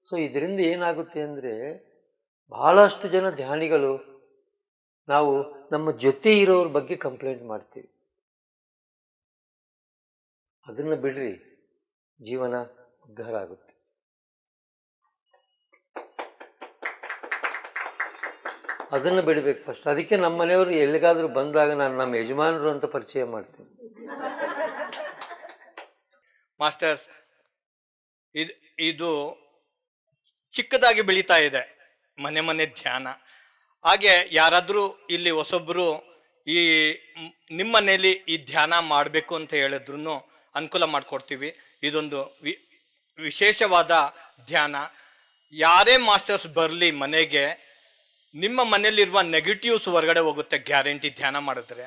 Speaker 14: ಸೊ ಇದರಿಂದ ಏನಾಗುತ್ತೆ ಅಂದರೆ, ಬಹಳಷ್ಟು ಜನ ಧ್ಯಾನಿಗಳು ನಾವು ನಮ್ಮ ಜೊತೆ ಇರೋರ ಬಗ್ಗೆ ಕಂಪ್ಲೇಂಟ್ ಮಾಡ್ತೀವಿ. ಅದನ್ನು ಬಿಡ್ರಿ, ಜೀವನ ಉದ್ಧಾರ ಆಗುತ್ತೆ. ಅದನ್ನು ಬಿಡಬೇಕು ಫಸ್ಟ್. ಅದಕ್ಕೆ ನಮ್ಮ ಮನೆಯವರು ಎಲ್ಲಿಗಾದರೂ ಬಂದಾಗ ನಾನು ನಮ್ಮ ಯಜಮಾನರು ಅಂತ ಪರಿಚಯ ಮಾಡ್ತೀನಿ.
Speaker 15: ಮಾಸ್ಟರ್ಸ್, ಇದು ಚಿಕ್ಕದಾಗಿ ಬೆಳೀತಾ ಇದೆ, ಮನೆ ಮನೆ ಧ್ಯಾನ. ಹಾಗೆ ಯಾರಾದರೂ ಇಲ್ಲಿ ಹೊಸೊಬ್ಬರು ಈ ನಿಮ್ಮ ಮನೆಯಲ್ಲಿ ಈ ಧ್ಯಾನ ಮಾಡಬೇಕು ಅಂತ ಹೇಳಿದ್ರು ಅನುಕೂಲ ಮಾಡಿಕೊಡ್ತೀವಿ. ಇದೊಂದು ವಿಶೇಷವಾದ ಧ್ಯಾನ. ಯಾರೇ ಮಾಸ್ಟರ್ಸ್ ಬರಲಿ ಮನೆಗೆ, ನಿಮ್ಮ ಮನೆಯಲ್ಲಿರುವ ನೆಗೆಟಿವ್ಸ್ ಹೊರಗಡೆ ಹೋಗುತ್ತೆ ಗ್ಯಾರಂಟಿ ಧ್ಯಾನ ಮಾಡಿದ್ರೆ.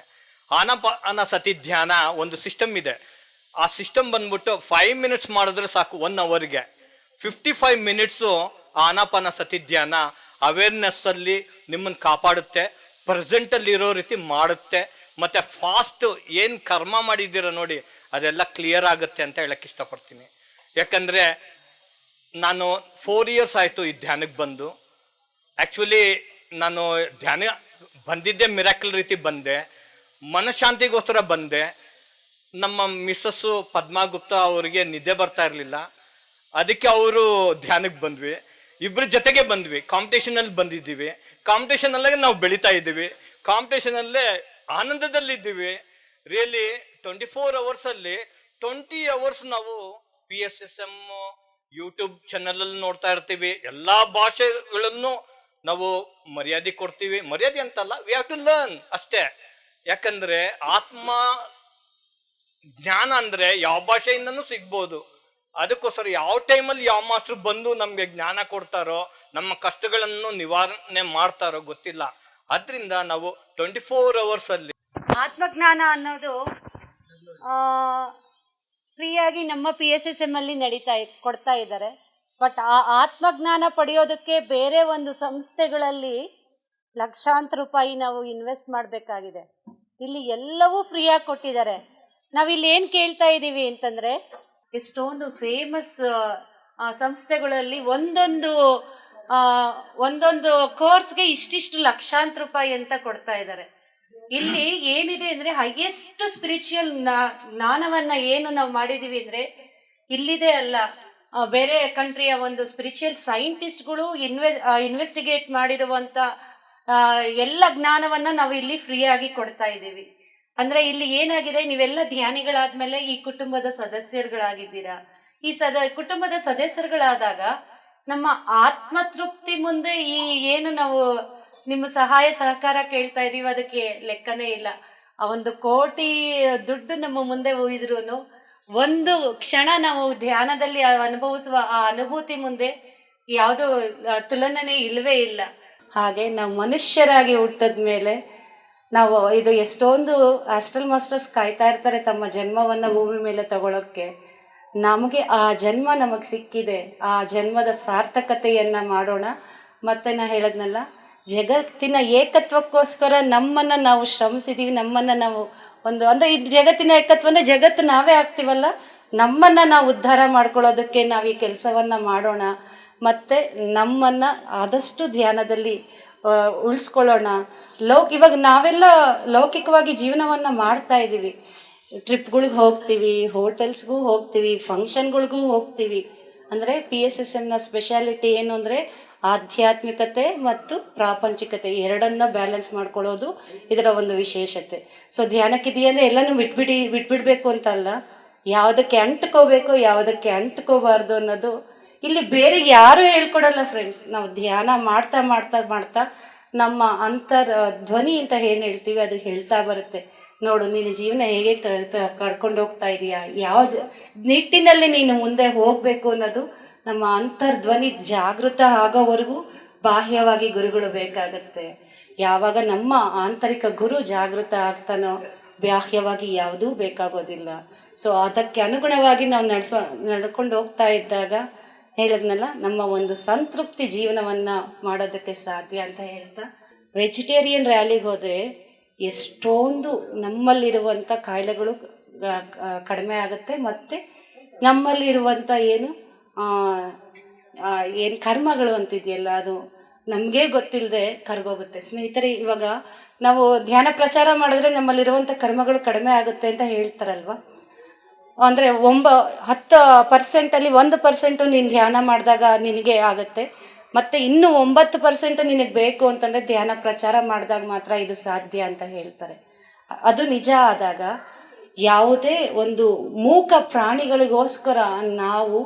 Speaker 15: ಆನಾಪಾನಸತಿ ಧ್ಯಾನ ಒಂದು ಸಿಸ್ಟಮ್ ಇದೆ. ಆ ಸಿಸ್ಟಮ್ ಬಂದ್ಬಿಟ್ಟು 5 ಮಿನಿಟ್ಸ್ ಮಾಡಿದ್ರೆ ಸಾಕು, 1 ಅವರ್ಗೆ 55 ಮಿನಿಟ್ಸು ಆನಾಪಾನಸತಿ ಧ್ಯಾನ ಅವೇರ್ನೆಸ್ಸಲ್ಲಿ ನಿಮ್ಮನ್ನು ಕಾಪಾಡುತ್ತೆ, ಪ್ರೆಸೆಂಟಲ್ಲಿ ಇರೋ ರೀತಿ ಮಾಡುತ್ತೆ, ಮತ್ತು ಫಾಸ್ಟ್ ಏನು ಕರ್ಮ ಮಾಡಿದ್ದೀರ ನೋಡಿ ಅದೆಲ್ಲ ಕ್ಲಿಯರ್ ಆಗುತ್ತೆ ಅಂತ ಹೇಳಕ್ಕೆ ಇಷ್ಟಪಡ್ತೀನಿ. ಯಾಕಂದರೆ ನಾನು 4 ಇಯರ್ಸ್ ಆಯಿತು ಈ ಧ್ಯಾನಕ್ಕೆ ಬಂದು. ಆ್ಯಕ್ಚುಲಿ ನಾನು ಧ್ಯಾನ ಬಂದಿದ್ದೆ ಮಿರಾಕಲ್ ರೀತಿ ಬಂದೆ, ಮನಃಶಾಂತಿಗೋಸ್ಕರ ಬಂದೆ. ನಮ್ಮ ಮಿಸ್ಸಸ್ಸು ಪದ್ಮಾ ಗುಪ್ತಾ ಅವರಿಗೆ ನಿದ್ದೆ ಬರ್ತಾ ಇರಲಿಲ್ಲ, ಅದಕ್ಕೆ ಅವರು ಧ್ಯಾನಕ್ಕೆ ಬಂದ್ವಿ. ಇಬ್ಬರು ಜೊತೆಗೆ ಬಂದ್ವಿ, ಕಾಂಪಿಟೇಷನಲ್ಲಿ ಬಂದಿದ್ದೀವಿ, ಕಾಂಪಿಟೇಷನಲ್ಲೇ ನಾವು ಬೆಳೀತಾ ಇದ್ದೀವಿ, ಕಾಂಪಿಟೇಷನಲ್ಲೇ ಆನಂದದಲ್ಲಿದ್ದೀವಿ. ರಿಯಲಿ 24 ಅವರ್ಸಲ್ಲಿ 20 ಅವರ್ಸ್ ನಾವು PSSM ಯೂಟ್ಯೂಬ್ ಚಾನಲಲ್ಲಿ ನೋಡ್ತಾ ಇರ್ತೀವಿ. ಎಲ್ಲ ಭಾಷೆಗಳನ್ನು ನಾವು ಮರ್ಯಾದೆ ಕೊಡ್ತೀವಿ. ಮರ್ಯಾದೆ ಅಂತಲ್ಲ, ವಿ ಹ್ಯಾವ್ ಟು ಲರ್ನ್ ಅಷ್ಟೇ. ಯಾಕಂದರೆ ಆತ್ಮ ಜ್ಞಾನ ಅಂದರೆ ಯಾವ ಭಾಷೆಯಿಂದನೂ ಸಿಗ್ಬೋದು. ಅದಕ್ಕೋಸ್ಕರ ಯಾವ ಟೈಮಲ್ಲಿ ಯಾವ ಮಾಸ್ಟ್ರು ಬಂದು ನಮಗೆ ಜ್ಞಾನ ಕೊಡ್ತಾರೋ, ನಮ್ಮ ಕಷ್ಟಗಳನ್ನು ನಿವಾರಣೆ ಮಾಡ್ತಾರೋ ಗೊತ್ತಿಲ್ಲ. ಅದರಿಂದ ನಾವು 24 ಅವರ್ಸಲ್ಲಿ
Speaker 2: ಆತ್ಮಜ್ಞಾನ ಅನ್ನೋದು ಫ್ರೀಯಾಗಿ ನಮ್ಮ PSSM ಅಲ್ಲಿ ಕೊಡ್ತಾ ಇದ್ದಾರೆ. ಬಟ್ ಆ ಆತ್ಮಜ್ಞಾನ ಪಡೆಯೋದಕ್ಕೆ ಬೇರೆ ಒಂದು ಸಂಸ್ಥೆಗಳಲ್ಲಿ ಲಕ್ಷಾಂತರ ರೂಪಾಯಿ ನಾವು ಇನ್ವೆಸ್ಟ್ ಮಾಡಬೇಕಾಗಿದೆ. ಇಲ್ಲಿ ಎಲ್ಲವೂ ಫ್ರೀಯಾಗಿ ಕೊಟ್ಟಿದ್ದಾರೆ. ನಾವಿಲ್ಲಿ ಏನು ಕೇಳ್ತಾ ಇದ್ದೀವಿ ಅಂತಂದರೆ, ಎಷ್ಟೊಂದು ಫೇಮಸ್ ಸಂಸ್ಥೆಗಳಲ್ಲಿ ಒಂದೊಂದು ಕೋರ್ಸ್ಗೆ ಇಷ್ಟಿಷ್ಟು ಲಕ್ಷಾಂತರ ರೂಪಾಯಿ ಅಂತ ಕೊಡ್ತಾ ಇದ್ದಾರೆ. ಇಲ್ಲಿ ಏನಿದೆ ಅಂದರೆ, ಹೈಯೆಸ್ಟ್ ಸ್ಪಿರಿಚುವಲ್ ಜ್ಞಾನವನ್ನು ಏನು ನಾವು ಮಾಡಿದ್ದೀವಿ ಅಂದರೆ, ಇಲ್ಲಿದೆ ಅಲ್ಲ, ಬೇರೆ ಕಂಟ್ರಿಯ ಒಂದು ಸ್ಪಿರಿಚುವಲ್ ಸೈಂಟಿಸ್ಟ್ಗಳು ಇನ್ವೆಸ್ಟಿಗೇಟ್ ಮಾಡಿರುವಂಥ ಎಲ್ಲ ಜ್ಞಾನವನ್ನು ನಾವು ಇಲ್ಲಿ ಫ್ರೀಯಾಗಿ ಕೊಡ್ತಾ ಇದ್ದೀವಿ. ಅಂದರೆ ಇಲ್ಲಿ ಏನಾಗಿದೆ, ನೀವೆಲ್ಲ ಧ್ಯಾನಿಗಳಾದ್ಮೇಲೆ ಈ ಕುಟುಂಬದ ಸದಸ್ಯರುಗಳಾಗಿದ್ದೀರಾ. ಈ ಕುಟುಂಬದ ಸದಸ್ಯರುಗಳಾದಾಗ ನಮ್ಮ ಆತ್ಮತೃಪ್ತಿ ಮುಂದೆ ಈ ಏನು ನಾವು ನಿಮ್ಮ ಸಹಾಯ ಸಹಕಾರ ಕೇಳ್ತಾ ಇದ್ದೀವಿ ಅದಕ್ಕೆ ಲೆಕ್ಕನೇ ಇಲ್ಲ. ಆ 1 ಕೋಟಿ ದುಡ್ಡು ನಮ್ಮ ಮುಂದೆ ಹೋಗಿದ್ರು ಒಂದು ಕ್ಷಣ ನಾವು ಧ್ಯಾನದಲ್ಲಿ ಅನುಭವಿಸುವ ಆ ಅನುಭೂತಿ ಮುಂದೆ ಯಾವುದೋ ತುಲನೆ ಇಲ್ಲವೇ ಇಲ್ಲ. ಹಾಗೆ ನಾವು ಮನುಷ್ಯರಾಗಿ ಹುಟ್ಟಿದ ಮೇಲೆ ನಾವು ಇದು ಎಷ್ಟೊಂದು ಆಸ್ಟ್ರಲ್ ಮಾಸ್ಟರ್ಸ್ ಕಾಯ್ತಾ ಇರ್ತಾರೆ ತಮ್ಮ ಜನ್ಮವನ್ನು ಭೂಮಿ ಮೇಲೆ ತಗೊಳ್ಳೋಕ್ಕೆ. ನಮಗೆ ಆ ಜನ್ಮ ನಮಗೆ ಸಿಕ್ಕಿದೆ, ಆ ಜನ್ಮದ ಸಾರ್ಥಕತೆಯನ್ನು ಮಾಡೋಣ. ಮತ್ತೆ ನಾ ಹೇಳದ್ನಲ್ಲ, ಜಗತ್ತಿನ ಏಕತ್ವಕ್ಕೋಸ್ಕರ ನಮ್ಮನ್ನು ನಾವು ಶ್ರಮಿಸಿದ್ದೀವಿ. ನಮ್ಮನ್ನು ನಾವು ಅಂದರೆ ಈ ಜಗತ್ತಿನ ಏಕತ್ವನೇ ಜಗತ್ತು ನಾವೇ ಆಗ್ತೀವಲ್ಲ, ನಮ್ಮನ್ನು ನಾವು ಉದ್ಧಾರ ಮಾಡ್ಕೊಳ್ಳೋದಕ್ಕೆ ನಾವು ಈ ಕೆಲಸವನ್ನು ಮಾಡೋಣ. ಮತ್ತು ನಮ್ಮನ್ನು ಆದಷ್ಟು ಧ್ಯಾನದಲ್ಲಿ ಉಳಿಸ್ಕೊಳ್ಳೋಣ. ಇವಾಗ ನಾವೆಲ್ಲ ಲೌಕಿಕವಾಗಿ ಜೀವನವನ್ನು ಮಾಡ್ತಾ ಇದ್ದೀವಿ. ಟ್ರಿಪ್ಗಳಿಗೆ ಹೋಗ್ತೀವಿ, ಹೋಟೆಲ್ಸ್ಗೂ ಹೋಗ್ತೀವಿ, ಫಂಕ್ಷನ್ಗಳಿಗೂ ಹೋಗ್ತೀವಿ. ಅಂದರೆ PSSMನ ಸ್ಪೆಷಾಲಿಟಿ ಏನು ಅಂದರೆ, ಆಧ್ಯಾತ್ಮಿಕತೆ ಮತ್ತು ಪ್ರಾಪಂಚಿಕತೆ ಎರಡನ್ನ ಬ್ಯಾಲೆನ್ಸ್ ಮಾಡ್ಕೊಳ್ಳೋದು ಇದರ ಒಂದು ವಿಶೇಷತೆ. ಸೊ ಧ್ಯಾನಕ್ಕಿದೆಯಂದರೆ ಎಲ್ಲನೂ ಬಿಟ್ಬಿಡ್ಬೇಕು ಅಂತಲ್ಲ, ಯಾವುದಕ್ಕೆ ಅಂಟ್ಕೋಬೇಕು ಯಾವುದಕ್ಕೆ ಅಂಟ್ಕೋಬಾರ್ದು ಅನ್ನೋದು ಇಲ್ಲಿ ಬೇರೆ ಯಾರೂ ಹೇಳ್ಕೊಡಲ್ಲ ಫ್ರೆಂಡ್ಸ್. ನಾವು ಧ್ಯಾನ ಮಾಡ್ತಾ ಮಾಡ್ತಾ ಮಾಡ್ತಾ ನಮ್ಮ ಧ್ವನಿ ಅಂತ ಏನು ಹೇಳ್ತೀವಿ ಅದು ಹೇಳ್ತಾ ಬರುತ್ತೆ. ನೋಡು ನಿನ್ನ ಜೀವನ ಹೇಗೆ ಕರ್ಕೊಂಡು ಹೋಗ್ತಾ ಇದೀಯಾ, ಯಾವ ನಿಟ್ಟಿನಲ್ಲಿ ನೀನು ಮುಂದೆ ಹೋಗಬೇಕು ಅನ್ನೋದು ನಮ್ಮ ಅಂತರ್ಧ್ವನಿ ಜಾಗೃತ ಆಗೋವರೆಗೂ ಬಾಹ್ಯವಾಗಿ ಗುರುಗಳು ಬೇಕಾಗತ್ತೆ. ಯಾವಾಗ ನಮ್ಮ ಆಂತರಿಕ ಗುರು ಜಾಗೃತ ಆಗ್ತಾನೋ ಬಾಹ್ಯವಾಗಿ ಯಾವುದೂ ಬೇಕಾಗೋದಿಲ್ಲ. ಸೊ ಅದಕ್ಕೆ ಅನುಗುಣವಾಗಿ ನಾವು ನಡ್ಕೊಂಡು ಹೋಗ್ತಾ ಇದ್ದಾಗ ಹೇಳಿದ್ನಲ್ಲ, ನಮ್ಮ ಒಂದು ಸಂತೃಪ್ತಿ ಜೀವನವನ್ನು ಮಾಡೋದಕ್ಕೆ ಸಾಧ್ಯ ಅಂತ ಹೇಳ್ತಾ, ವೆಜಿಟೇರಿಯನ್ ರ್ಯಾಲಿಗೆ ಹೋದರೆ ಎಷ್ಟೊಂದು ನಮ್ಮಲ್ಲಿರುವಂಥ ಕಾಯಿಲೆಗಳು ಕಡಿಮೆ ಆಗುತ್ತೆ. ಮತ್ತು ನಮ್ಮಲ್ಲಿರುವಂಥ ಏನು ಕರ್ಮಗಳು ಅಂತಿದೆಯಲ್ಲ, ಅದು ನಮಗೇ ಗೊತ್ತಿಲ್ಲದೆ ಕರ್ಗೋಗುತ್ತೆ. ಸ್ನೇಹಿತರೆ, ಇವಾಗ ನಾವು ಧ್ಯಾನ ಪ್ರಚಾರ ಮಾಡಿದ್ರೆ ನಮ್ಮಲ್ಲಿರುವಂಥ ಕರ್ಮಗಳು ಕಡಿಮೆ ಆಗುತ್ತೆ ಅಂತ ಹೇಳ್ತಾರಲ್ವ. ಅಂದರೆ 10% 1% ನೀನು ಧ್ಯಾನ ಮಾಡಿದಾಗ ನಿನಗೆ ಆಗುತ್ತೆ. ಮತ್ತು ಇನ್ನು 9% ನಿನಗೆ ಬೇಕು ಅಂತಂದರೆ ಧ್ಯಾನ ಪ್ರಚಾರ ಮಾಡಿದಾಗ ಮಾತ್ರ ಇದು ಸಾಧ್ಯ ಅಂತ ಹೇಳ್ತಾರೆ. ಅದು ನಿಜ ಆದಾಗ ಯಾವುದೇ ಒಂದು ಮೂಕ ಪ್ರಾಣಿಗಳಿಗೋಸ್ಕರ ನಾವು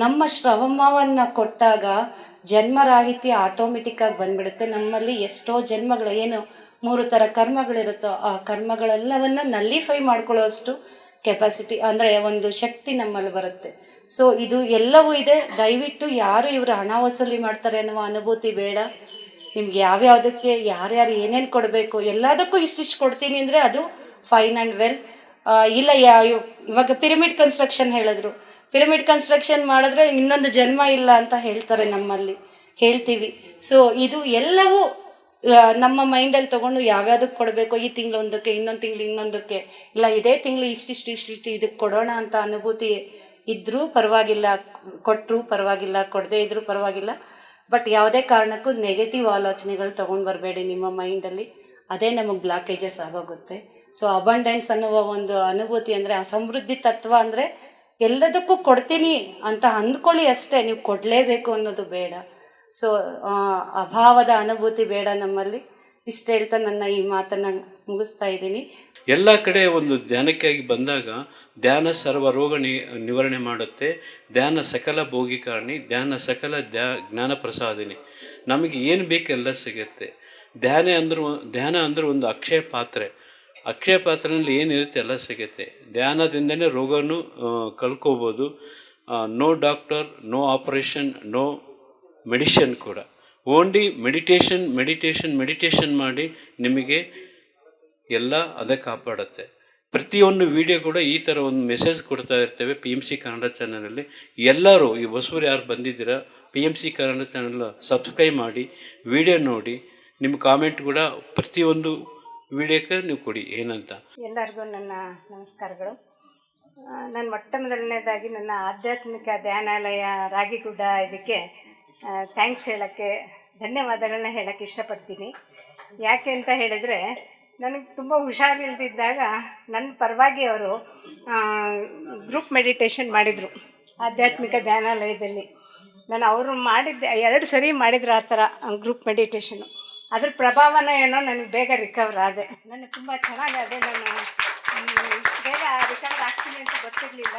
Speaker 2: ನಮ್ಮ ಶ್ರಮವನ್ನು ಕೊಟ್ಟಾಗ ಜನ್ಮರಾಹಿತ್ಯ ಆಟೋಮೆಟಿಕ್ಕಾಗಿ ಬಂದ್ಬಿಡುತ್ತೆ. ನಮ್ಮಲ್ಲಿ ಎಷ್ಟೋ ಜನ್ಮಗಳು ಏನು 3 ಥರ ಕರ್ಮಗಳಿರುತ್ತೋ ಆ ಕರ್ಮಗಳೆಲ್ಲವನ್ನು ನಲ್ಲಿಫೈ ಮಾಡ್ಕೊಳ್ಳೋಷ್ಟು ಕೆಪಾಸಿಟಿ ಅಂದರೆ ಒಂದು ಶಕ್ತಿ ನಮ್ಮಲ್ಲಿ ಬರುತ್ತೆ. ಸೊ ಇದು ಎಲ್ಲವೂ ಇದೆ. ದಯವಿಟ್ಟು ಯಾರು ಇವರು ಹಣ ವಸೂಲಿ ಮಾಡ್ತಾರೆ ಅನ್ನುವ ಅನುಭೂತಿ ಬೇಡ. ನಿಮ್ಗೆ ಯಾವ್ಯಾವುದಕ್ಕೆ ಯಾರ್ಯಾರು ಏನೇನು ಕೊಡಬೇಕು ಎಲ್ಲದಕ್ಕೂ ಇಷ್ಟಿಷ್ಟು ಕೊಡ್ತೀನಿ ಅಂದರೆ ಅದು ಫೈನ್ ಆ್ಯಂಡ್ ವೆಲ್. ಇಲ್ಲ ಇವಾಗ ಪಿರಮಿಡ್ ಕನ್ಸ್ಟ್ರಕ್ಷನ್ ಹೇಳಿದ್ರು, ಪಿರಮಿಡ್ ಕನ್ಸ್ಟ್ರಕ್ಷನ್ ಮಾಡಿದ್ರೆ ಇನ್ನೊಂದು ಜನ್ಮ ಇಲ್ಲ ಅಂತ ಹೇಳ್ತಾರೆ, ನಮ್ಮಲ್ಲಿ ಹೇಳ್ತೀವಿ. ಸೊ ಇದು ಎಲ್ಲವೂ ನಮ್ಮ ಮೈಂಡಲ್ಲಿ ತೊಗೊಂಡು ಯಾವ್ಯಾವುದಕ್ಕೆ ಕೊಡಬೇಕು, ಈ ತಿಂಗಳು ಒಂದಕ್ಕೆ, ಇನ್ನೊಂದು ತಿಂಗಳು ಇನ್ನೊಂದಕ್ಕೆ, ಇಲ್ಲ ಇದೇ ತಿಂಗಳು ಇಷ್ಟಿಷ್ಟು ಇದಕ್ಕೆ ಕೊಡೋಣ ಅಂತ ಅನುಭೂತಿ ಇದ್ದರೂ ಪರವಾಗಿಲ್ಲ, ಕೊಟ್ಟರೂ ಪರವಾಗಿಲ್ಲ, ಕೊಡದೇ ಇದ್ರೂ ಪರವಾಗಿಲ್ಲ. ಬಟ್ ಯಾವುದೇ ಕಾರಣಕ್ಕೂ ನೆಗೆಟಿವ್ ಆಲೋಚನೆಗಳು ತೊಗೊಂಡು ಬರಬೇಡಿ ನಿಮ್ಮ ಮೈಂಡಲ್ಲಿ. ಅದೇ ನಮಗೆ ಬ್ಲಾಕೇಜಸ್ ಆಗೋಗುತ್ತೆ. ಸೊ ಅಬಂಡೆನ್ಸ್ ಅನ್ನುವ ಒಂದು ಅನುಭೂತಿ ಅಂದರೆ ಸಮೃದ್ಧಿ ತತ್ವ ಅಂದರೆ ಎಲ್ಲದಕ್ಕೂ ಕೊಡ್ತೀನಿ ಅಂತ ಅಂದ್ಕೊಳ್ಳಿ ಅಷ್ಟೇ, ನೀವು ಕೊಡಲೇಬೇಕು ಅನ್ನೋದು ಬೇಡ. ಸೊ ಅಭಾವದ ಅನುಭೂತಿ ಬೇಡ ನಮ್ಮಲ್ಲಿ. ಇಷ್ಟು ಹೇಳ್ತಾ ನನ್ನ ಈ ಮಾತನ್ನು ಮುಗಿಸ್ತಾ ಇದ್ದೀನಿ.
Speaker 12: ಎಲ್ಲ ಕಡೆ ಒಂದು ಧ್ಯಾನಕ್ಕಾಗಿ ಬಂದಾಗ ಧ್ಯಾನ ಸರ್ವ ರೋಗ ನಿವಾರಣೆ ಮಾಡುತ್ತೆ, ಧ್ಯಾನ ಸಕಲ ಭೋಗಿಕಾರಣಿ, ಧ್ಯಾನ ಸಕಲ ಜ್ಞಾನ ಪ್ರಸಾದಿನಿ. ನಮಗೆ ಏನು ಬೇಕೆಲ್ಲ ಸಿಗುತ್ತೆ. ಧ್ಯಾನ ಅಂದ್ರೆ ಒಂದು ಅಕ್ಷಯ ಪಾತ್ರೆ. ಅಕ್ಷಯ ಪಾತ್ರೆಯಲ್ಲಿ ಏನಿರುತ್ತೆ ಎಲ್ಲ ಸಿಗುತ್ತೆ. ಧ್ಯಾನದಿಂದನೇ ರೋಗನೂ ಕಳ್ಕೋಬೋದು. No doctor, no operation, no medicine ಕೂಡ. ಓನ್ಲಿ ಮೆಡಿಟೇಷನ್ ಮಾಡಿ ನಿಮಗೆ ಎಲ್ಲ ಅದೇ ಕಾಪಾಡುತ್ತೆ. ಪ್ರತಿಯೊಂದು ವಿಡಿಯೋ ಕೂಡ ಈ ಥರ ಒಂದು ಮೆಸೇಜ್ ಕೊಡ್ತಾ ಇರ್ತೇವೆ PMC ಕನ್ನಡ ಚಾನಲಲ್ಲಿ. ಎಲ್ಲರೂ ಈ ಹೊಸಬರು ಯಾರು ಬಂದಿದ್ದೀರಾ PMC ಕನ್ನಡ ಚಾನಲ್ ಸಬ್ಸ್ಕ್ರೈಬ್ ಮಾಡಿ, ವಿಡಿಯೋ ನೋಡಿ, ನಿಮ್ಮ ಕಾಮೆಂಟ್ ಕೂಡ ಪ್ರತಿಯೊಂದು ವಿಡಿಯೋಕ್ಕೆ ನೀವು ಕೊಡಿ ಏನಂತ.
Speaker 9: ಎಲ್ಲರಿಗೂ ನನ್ನ ನಮಸ್ಕಾರಗಳು. ನಾನು ಮೊಟ್ಟ ಮೊದಲನೇದಾಗಿ ನನ್ನ ಆಧ್ಯಾತ್ಮಿಕ ಧ್ಯಾನಾಲಯ ರಾಗಿಗುಡ್ಡ ಇದಕ್ಕೆ ಥ್ಯಾಂಕ್ಸ್ ಹೇಳೋಕ್ಕೆ, ಧನ್ಯವಾದಗಳನ್ನ ಹೇಳೋಕ್ಕೆ ಇಷ್ಟಪಡ್ತೀನಿ. ಯಾಕೆ ಅಂತ ಹೇಳಿದರೆ, ನನಗೆ ತುಂಬ ಹುಷಾರಿಲ್ದಿದ್ದಾಗ ನನ್ನ ಪರವಾಗಿ ಅವರು ಗ್ರೂಪ್ ಮೆಡಿಟೇಷನ್ ಮಾಡಿದರು ಆಧ್ಯಾತ್ಮಿಕ ಧ್ಯಾನಾಲಯದಲ್ಲಿ. ನಾನು ಅವರು ಮಾಡಿದ್ದೆ 2 ಸರಿ ಮಾಡಿದ್ರು ಆ ಥರ ಗ್ರೂಪ್ ಮೆಡಿಟೇಷನ್ನು. ಅದ್ರ ಪ್ರಭಾವನ ಏನೋ ನನಗೆ ಬೇಗ ರಿಕವರ್ ಆದೆ. ನನಗೆ ತುಂಬ ಚೆನ್ನಾಗಾದೆ. ನಾನು ಇಷ್ಟು ಬೇಗ ರಿಕವರ್ ಆಗ್ತೀನಿ ಅಂತ ಗೊತ್ತಿರಲಿಲ್ಲ.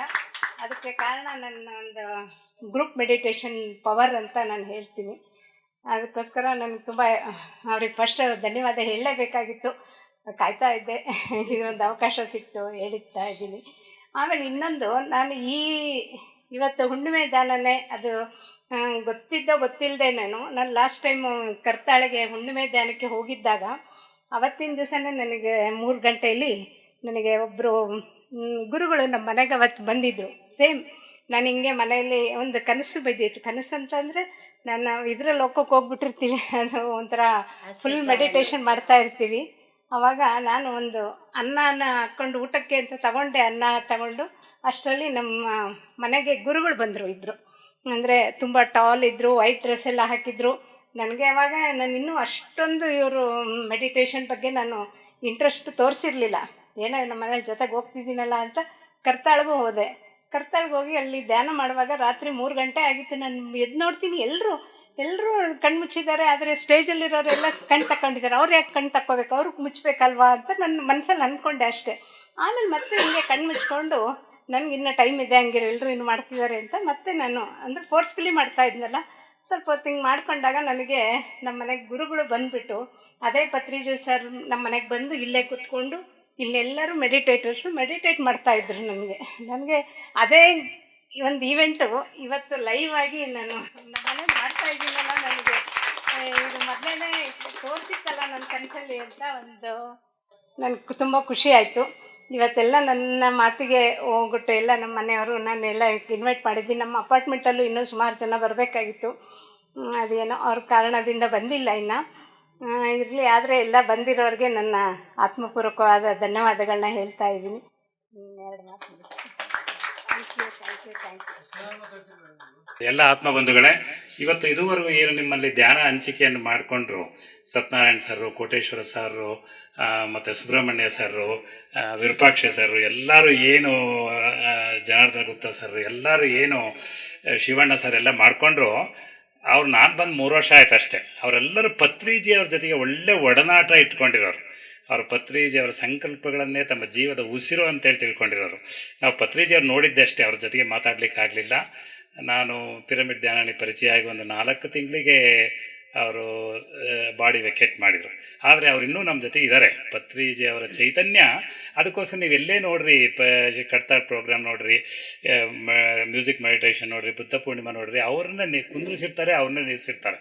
Speaker 9: ಅದಕ್ಕೆ ಕಾರಣ ನನ್ನ ಒಂದು ಗ್ರೂಪ್ ಮೆಡಿಟೇಷನ್ ಪವರ್ ಅಂತ ನಾನು ಹೇಳ್ತೀನಿ. ಅದಕ್ಕೋಸ್ಕರ ನನಗೆ ತುಂಬ ಅವ್ರಿಗೆ ಫಸ್ಟ್ ಧನ್ಯವಾದ ಹೇಳಲೇಬೇಕಾಗಿತ್ತು. ಕಾಯ್ತಾ ಇದ್ದೆ, ಇದೊಂದು ಅವಕಾಶ ಸಿಕ್ತು, ಹೇಳ್ತಾ ಇದ್ದೀನಿ. ಆಮೇಲೆ ಇನ್ನೊಂದು, ನಾನು ಇವತ್ತು ಹುಣ್ಣಿಮೆ ಧ್ಯಾನನೇ ಅದು ಗೊತ್ತಿಲ್ಲದೆ ನಾನು ಲಾಸ್ಟ್ ಟೈಮು ಕರ್ತಾಳೆಗೆ ಹುಣ್ಣಿಮೆ ಧ್ಯಾನಕ್ಕೆ ಹೋಗಿದ್ದಾಗ ಅವತ್ತಿನ ದಿವಸನೇ ನನಗೆ 3 ಗಂಟೆಯಲ್ಲಿ ನನಗೆ ಒಬ್ಬರು ಗುರುಗಳು ನಮ್ಮ ಮನೆಗೆ ಅವತ್ತು ಬಂದಿದ್ದರು. ಸೇಮ್ ನಾನು ಹಿಂಗೆ ಮನೆಯಲ್ಲಿ ಒಂದು ಕನಸು ಬಿದ್ದಿತ್ತು. ಕನಸು ಅಂತಂದರೆ ನಾನು ಇದರ ಲೋಕಕ್ಕೆ ಹೋಗ್ಬಿಟ್ಟಿರ್ತೀನಿ, ಅದು ಒಂಥರ ಫುಲ್ ಮೆಡಿಟೇಷನ್ ಮಾಡ್ತಾ ಇರ್ತೀವಿ. ಆವಾಗ ನಾನು ಒಂದು ಅನ್ನನ ಹಾಕ್ಕೊಂಡು ಊಟಕ್ಕೆ ಅಂತ ತಗೊಂಡೆ. ಅನ್ನ ತಗೊಂಡು ಅಷ್ಟರಲ್ಲಿ ನಮ್ಮ ಮನೆಗೆ ಗುರುಗಳು ಬಂದರು ಇಬ್ಬರು. ಅಂದರೆ ತುಂಬ ಟಾಲ್ ಇದ್ದರು, ವೈಟ್ ಡ್ರೆಸ್ ಎಲ್ಲ ಹಾಕಿದ್ರು. ನನಗೆ ಆವಾಗ ನಾನು ಇನ್ನೂ ಅಷ್ಟೊಂದು ಇವರು ಮೆಡಿಟೇಷನ್ ಬಗ್ಗೆ ನಾನು ಇಂಟ್ರೆಸ್ಟ್ ತೋರಿಸಿರಲಿಲ್ಲ. ಏನೋ ನಮ್ಮ ಮನೆ ಜೊತೆಗೆ ಹೋಗ್ತಿದ್ದೀನಲ್ಲ ಅಂತ ಕರ್ತಾಳ್ಗೂ ಹೋದೆ. ಕರ್ತಾಳ್ಗೆ ಹೋಗಿ ಅಲ್ಲಿ ಧ್ಯಾನ ಮಾಡುವಾಗ ರಾತ್ರಿ 3 ಗಂಟೆ ಆಗಿತ್ತು. ನಾನು ಎದ್ದು ನೋಡ್ತೀನಿ, ಎಲ್ಲರೂ ಕಣ್ಣು ಮುಚ್ಚಿದ್ದಾರೆ. ಆದರೆ ಸ್ಟೇಜಲ್ಲಿರೋರೆಲ್ಲ ಕಣ್ಣು ತಗೊಂಡಿದ್ದಾರೆ. ಅವ್ರು ಯಾಕೆ ಕಣ್ಣು ತಕ್ಕೋಬೇಕು, ಅವ್ರಿಗೆ ಮುಚ್ಚಬೇಕಲ್ವಾ ಅಂತ ನನ್ನ ಮನಸ್ಸಲ್ಲಿ ಅಂದ್ಕೊಂಡೆ ಅಷ್ಟೇ. ಆಮೇಲೆ ಮತ್ತೆ ಹಿಂಗೆ ಕಣ್ಣು ಮುಚ್ಕೊಂಡು ನನಗೆ ಇನ್ನೂ ಟೈಮ್ ಇದೆ, ಹಂಗಿರ ಎಲ್ಲರೂ ಇನ್ನು ಮಾಡ್ತಿದ್ದಾರೆ ಅಂತ ಮತ್ತೆ ನಾನು ಅಂದರೆ ಫೋರ್ಸ್ಫುಲಿ ಮಾಡ್ತಾ ಇದ್ನಲ್ಲ, ಸ್ವಲ್ಪ ಹೊತ್ತು ಹಿಂಗೆ ಮಾಡ್ಕೊಂಡಾಗ ನನಗೆ ನಮ್ಮ ಮನೆಗೆ ಗುರುಗಳು ಬಂದುಬಿಟ್ಟು ಅದೇ ಪತ್ರಿಜೆ ಸರ್ ನಮ್ಮ ಮನೆಗೆ ಬಂದು ಇಲ್ಲೇ ಕೂತ್ಕೊಂಡು ಇಲ್ಲೆಲ್ಲರೂ ಮೆಡಿಟೇಟರ್ಸು ಮೆಡಿಟೇಟ್ ಮಾಡ್ತಾಯಿದ್ರು. ನನಗೆ ಅದೇ ಒಂದು ಈವೆಂಟು ಇವತ್ತು ಲೈವ್ ಆಗಿ ನಾನು ನಮ್ಮ ಮನೆಗೆ ಮಾಡ್ತಾಯಿದ್ದೀನಲ್ಲ, ನನಗೆ ತೋರಿಸಿತ್ತಲ್ಲ ನನ್ನ ಕನಸಲ್ಲಿ ಅಂತ ಒಂದು ನನಗೆ ತುಂಬ ಖುಷಿ ಆಯಿತು. ಇವತ್ತೆಲ್ಲ ನನ್ನ ಮಾತಿಗೆ ಹೋಗ್ಬಿಟ್ಟು ಎಲ್ಲ ನಮ್ಮ ಮನೆಯವರು ನಾನೆಲ್ಲ ಇನ್ವೈಟ್ ಮಾಡಿದ್ವಿ. ನಮ್ಮ ಅಪಾರ್ಟ್ಮೆಂಟಲ್ಲೂ ಇನ್ನೂ ಸುಮಾರು ಜನ ಬರಬೇಕಾಗಿತ್ತು, ಅದೇನೋ ಅವ್ರ ಕಾರಣದಿಂದ ಬಂದಿಲ್ಲ ಇನ್ನು. ಇರಲಿ, ಆದರೆ ಎಲ್ಲ ಬಂದಿರೋರಿಗೆ ನನ್ನ ಆತ್ಮಪೂರ್ವಕವಾದ ಧನ್ಯವಾದಗಳನ್ನ ಹೇಳ್ತಾ ಇದ್ದೀನಿ. ಎರಡು ಮಾತು ಮುಗಿಸ್ತೀನಿ. Thank you.
Speaker 16: ಎಲ್ಲ ಆತ್ಮಬಂಧುಗಳೇ, ಇವತ್ತು ಇದುವರೆಗೂ ಏನು ನಿಮ್ಮಲ್ಲಿ ಧ್ಯಾನ ಹಂಚಿಕೆಯನ್ನು ಮಾಡಿಕೊಂಡ್ರು ಸತ್ಯನಾರಾಯಣ ಸರ್ರು, ಕೋಟೇಶ್ವರ ಸರ್ರು, ಮತ್ತು ಸುಬ್ರಹ್ಮಣ್ಯ ಸರ್ರು, ವಿರೂಪಾಕ್ಷ ಸರ್ರು, ಎಲ್ಲರೂ ಏನು ಜನಾರ್ದನ ಗುಪ್ತಾ ಸರ್ರು, ಎಲ್ಲರೂ ಏನು ಶಿವಣ್ಣ ಸರ್ ಎಲ್ಲ ಮಾಡಿಕೊಂಡ್ರು. ಅವ್ರು ನಾನು ಬಂದು 3 ವರ್ಷ ಆಯ್ತು ಅಷ್ಟೇ. ಅವರೆಲ್ಲರೂ ಪತ್ರಿಜಿಯವ್ರ ಜೊತೆಗೆ ಒಳ್ಳೆ ಒಡನಾಟ ಇಟ್ಕೊಂಡಿರೋರು. ಅವರು ಪತ್ರಿಜಿಯವರ ಸಂಕಲ್ಪಗಳನ್ನೇ ತಮ್ಮ ಜೀವದ ಉಸಿರು ಅಂತೇಳಿ ತಿಳ್ಕೊಂಡಿರೋರು. ನಾವು ಪತ್ರಿಜಿಯವ್ರು ನೋಡಿದ್ದೆ ಅಷ್ಟೇ, ಅವ್ರ ಜೊತೆಗೆ ಮಾತಾಡ್ಲಿಕ್ಕೆ ಆಗಲಿಲ್ಲ. ನಾನು ಪಿರಮಿಡ್ ಧ್ಯಾನ ಪರಿಚಯ ಆಗಿ ಒಂದು 4 ತಿಂಗಳಿಗೆ ಅವರು ಬಾಡಿ ವೆಕೇಟ್ ಮಾಡಿದರು. ಆದರೆ ಅವ್ರು ಇನ್ನೂ ನಮ್ಮ ಜೊತೆ ಇದ್ದಾರೆ. ಪತ್ರಿಜಿ ಅವರ ಚೈತನ್ಯ, ಅದಕ್ಕೋಸ್ಕರ ನೀವು ಎಲ್ಲೇ ನೋಡ್ರಿ, ಕಡ್ತಾಳ್ ಪ್ರೋಗ್ರಾಮ್ ನೋಡ್ರಿ, ಮ್ಯೂಸಿಕ್ ಮೆಡಿಟೇಷನ್ ನೋಡ್ರಿ, ಬುದ್ಧ ಪೂರ್ಣಿಮಾ ನೋಡ್ರಿ, ಅವ್ರನ್ನ ಕುಂದ್ರಿಸಿರ್ತಾರೆ, ಅವ್ರನ್ನ ನಿಲ್ಲಿಸಿರ್ತಾರೆ.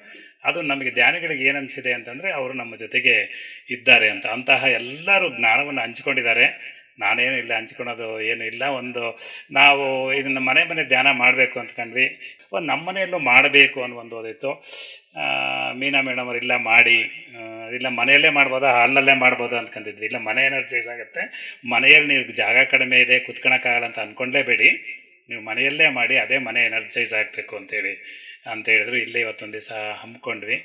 Speaker 16: ಅದು ನಮಗೆ ಧ್ಯಾನಿಗಳಿಗೆ ಏನು ಅನಿಸಿದೆ ಅಂತಂದರೆ ಅವರು ನಮ್ಮ ಜೊತೆಗೆ ಇದ್ದಾರೆ ಅಂತ. ಅಂತಹ ಎಲ್ಲರೂ ಜ್ಞಾನವನ್ನು ಹಂಚ್ಕೊಂಡಿದ್ದಾರೆ. ನಾನೇನು ಇಲ್ಲ ಹಂಚ್ಕೊಳೋದು ಏನೂ ಇಲ್ಲ. ನಾವು ಇದನ್ನು ಮನೆ ಧ್ಯಾನ ಮಾಡಬೇಕು ಅಂದ್ಕೊಂಡ್ವಿ. ನಮ್ಮ ಮನೆಯಲ್ಲೂ ಮಾಡಬೇಕು ಅನ್ನೋ ಒಂದು ಓದಿತ್ತು. ಮೀನಾ ಮೇಡಮ್ ಅವರು ಇಲ್ಲ ಮಾಡಿ, ಇಲ್ಲ ಮನೆಯಲ್ಲೇ ಮಾಡ್ಬೋದಾ, ಹಾಲ್ನಲ್ಲೇ ಮಾಡ್ಬೋದು ಅಂದ್ಕೊಂಡಿದ್ವಿ. ಇಲ್ಲ, ಮನೆ ಎನರ್ಜೈಸ್ ಆಗುತ್ತೆ, ಮನೆಯಲ್ಲಿ ನೀವು ಜಾಗ ಕಡಿಮೆ ಇದೆ ಕೂತ್ಕೊಳಕ್ಕಾಗಲ್ಲ ಅಂತ ಅಂದ್ಕೊಂಡೇಬೇಡಿ, ನೀವು ಮನೆಯಲ್ಲೇ ಮಾಡಿ, ಅದೇ ಮನೆ ಎನರ್ಜೈಸ್ ಆಗಬೇಕು ಅಂತ ಹೇಳಿದ್ರು. ಇಲ್ಲೇ ಇವತ್ತೊಂದು ದಿವಸ ಹಮ್ಮಿಕೊಂಡ್ವಿ.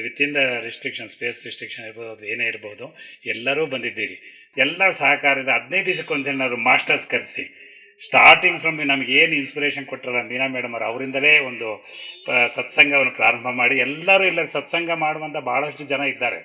Speaker 16: Within the restriction, space restriction ಇರ್ಬೋದು, ಅದು ಏನೇ ಇರ್ಬೋದು, ಎಲ್ಲರೂ ಬಂದಿದ್ದೀರಿ. ಎಲ್ಲರ ಸಹಕಾರದ 15 ದಿವಸಕ್ಕೊಂದ್ಸಲ ಮಾಸ್ಟರ್ಸ್ ಕರೆಸಿ ಸ್ಟಾರ್ಟಿಂಗ್ ಫ್ರಮ್ ನಮಗೆ ಏನು ಇನ್ಸ್ಪಿರೇಷನ್ ಕೊಟ್ಟರಲ್ಲ ಮೀನಾ ಮೇಡಮ್ ಅವರು, ಅವರಿಂದಲೇ ಒಂದು ಸತ್ಸಂಗವನ್ನು ಪ್ರಾರಂಭ ಮಾಡಿ ಎಲ್ಲರೂ ಇಲ್ಲ ಸತ್ಸಂಗ ಮಾಡುವಂಥ ಭಾಳಷ್ಟು ಜನ ಇದ್ದಾರೆ.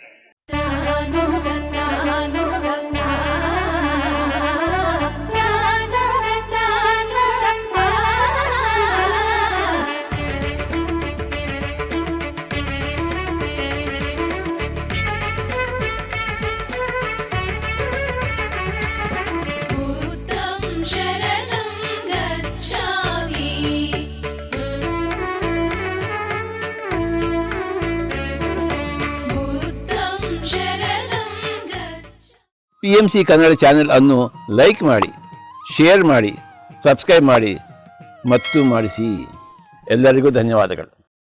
Speaker 17: PMC ಕನ್ನಡ ಚಾನೆಲ್ ಅನ್ನು ಲೈಕ್ ಮಾಡಿ, ಶೇರ್ ಮಾಡಿ, ಸಬ್ಸ್ಕ್ರೈಬ್ ಮಾಡಿ ಮತ್ತು ಮಾಡಿಸಿ. ಎಲ್ಲರಿಗೂ ಧನ್ಯವಾದಗಳು.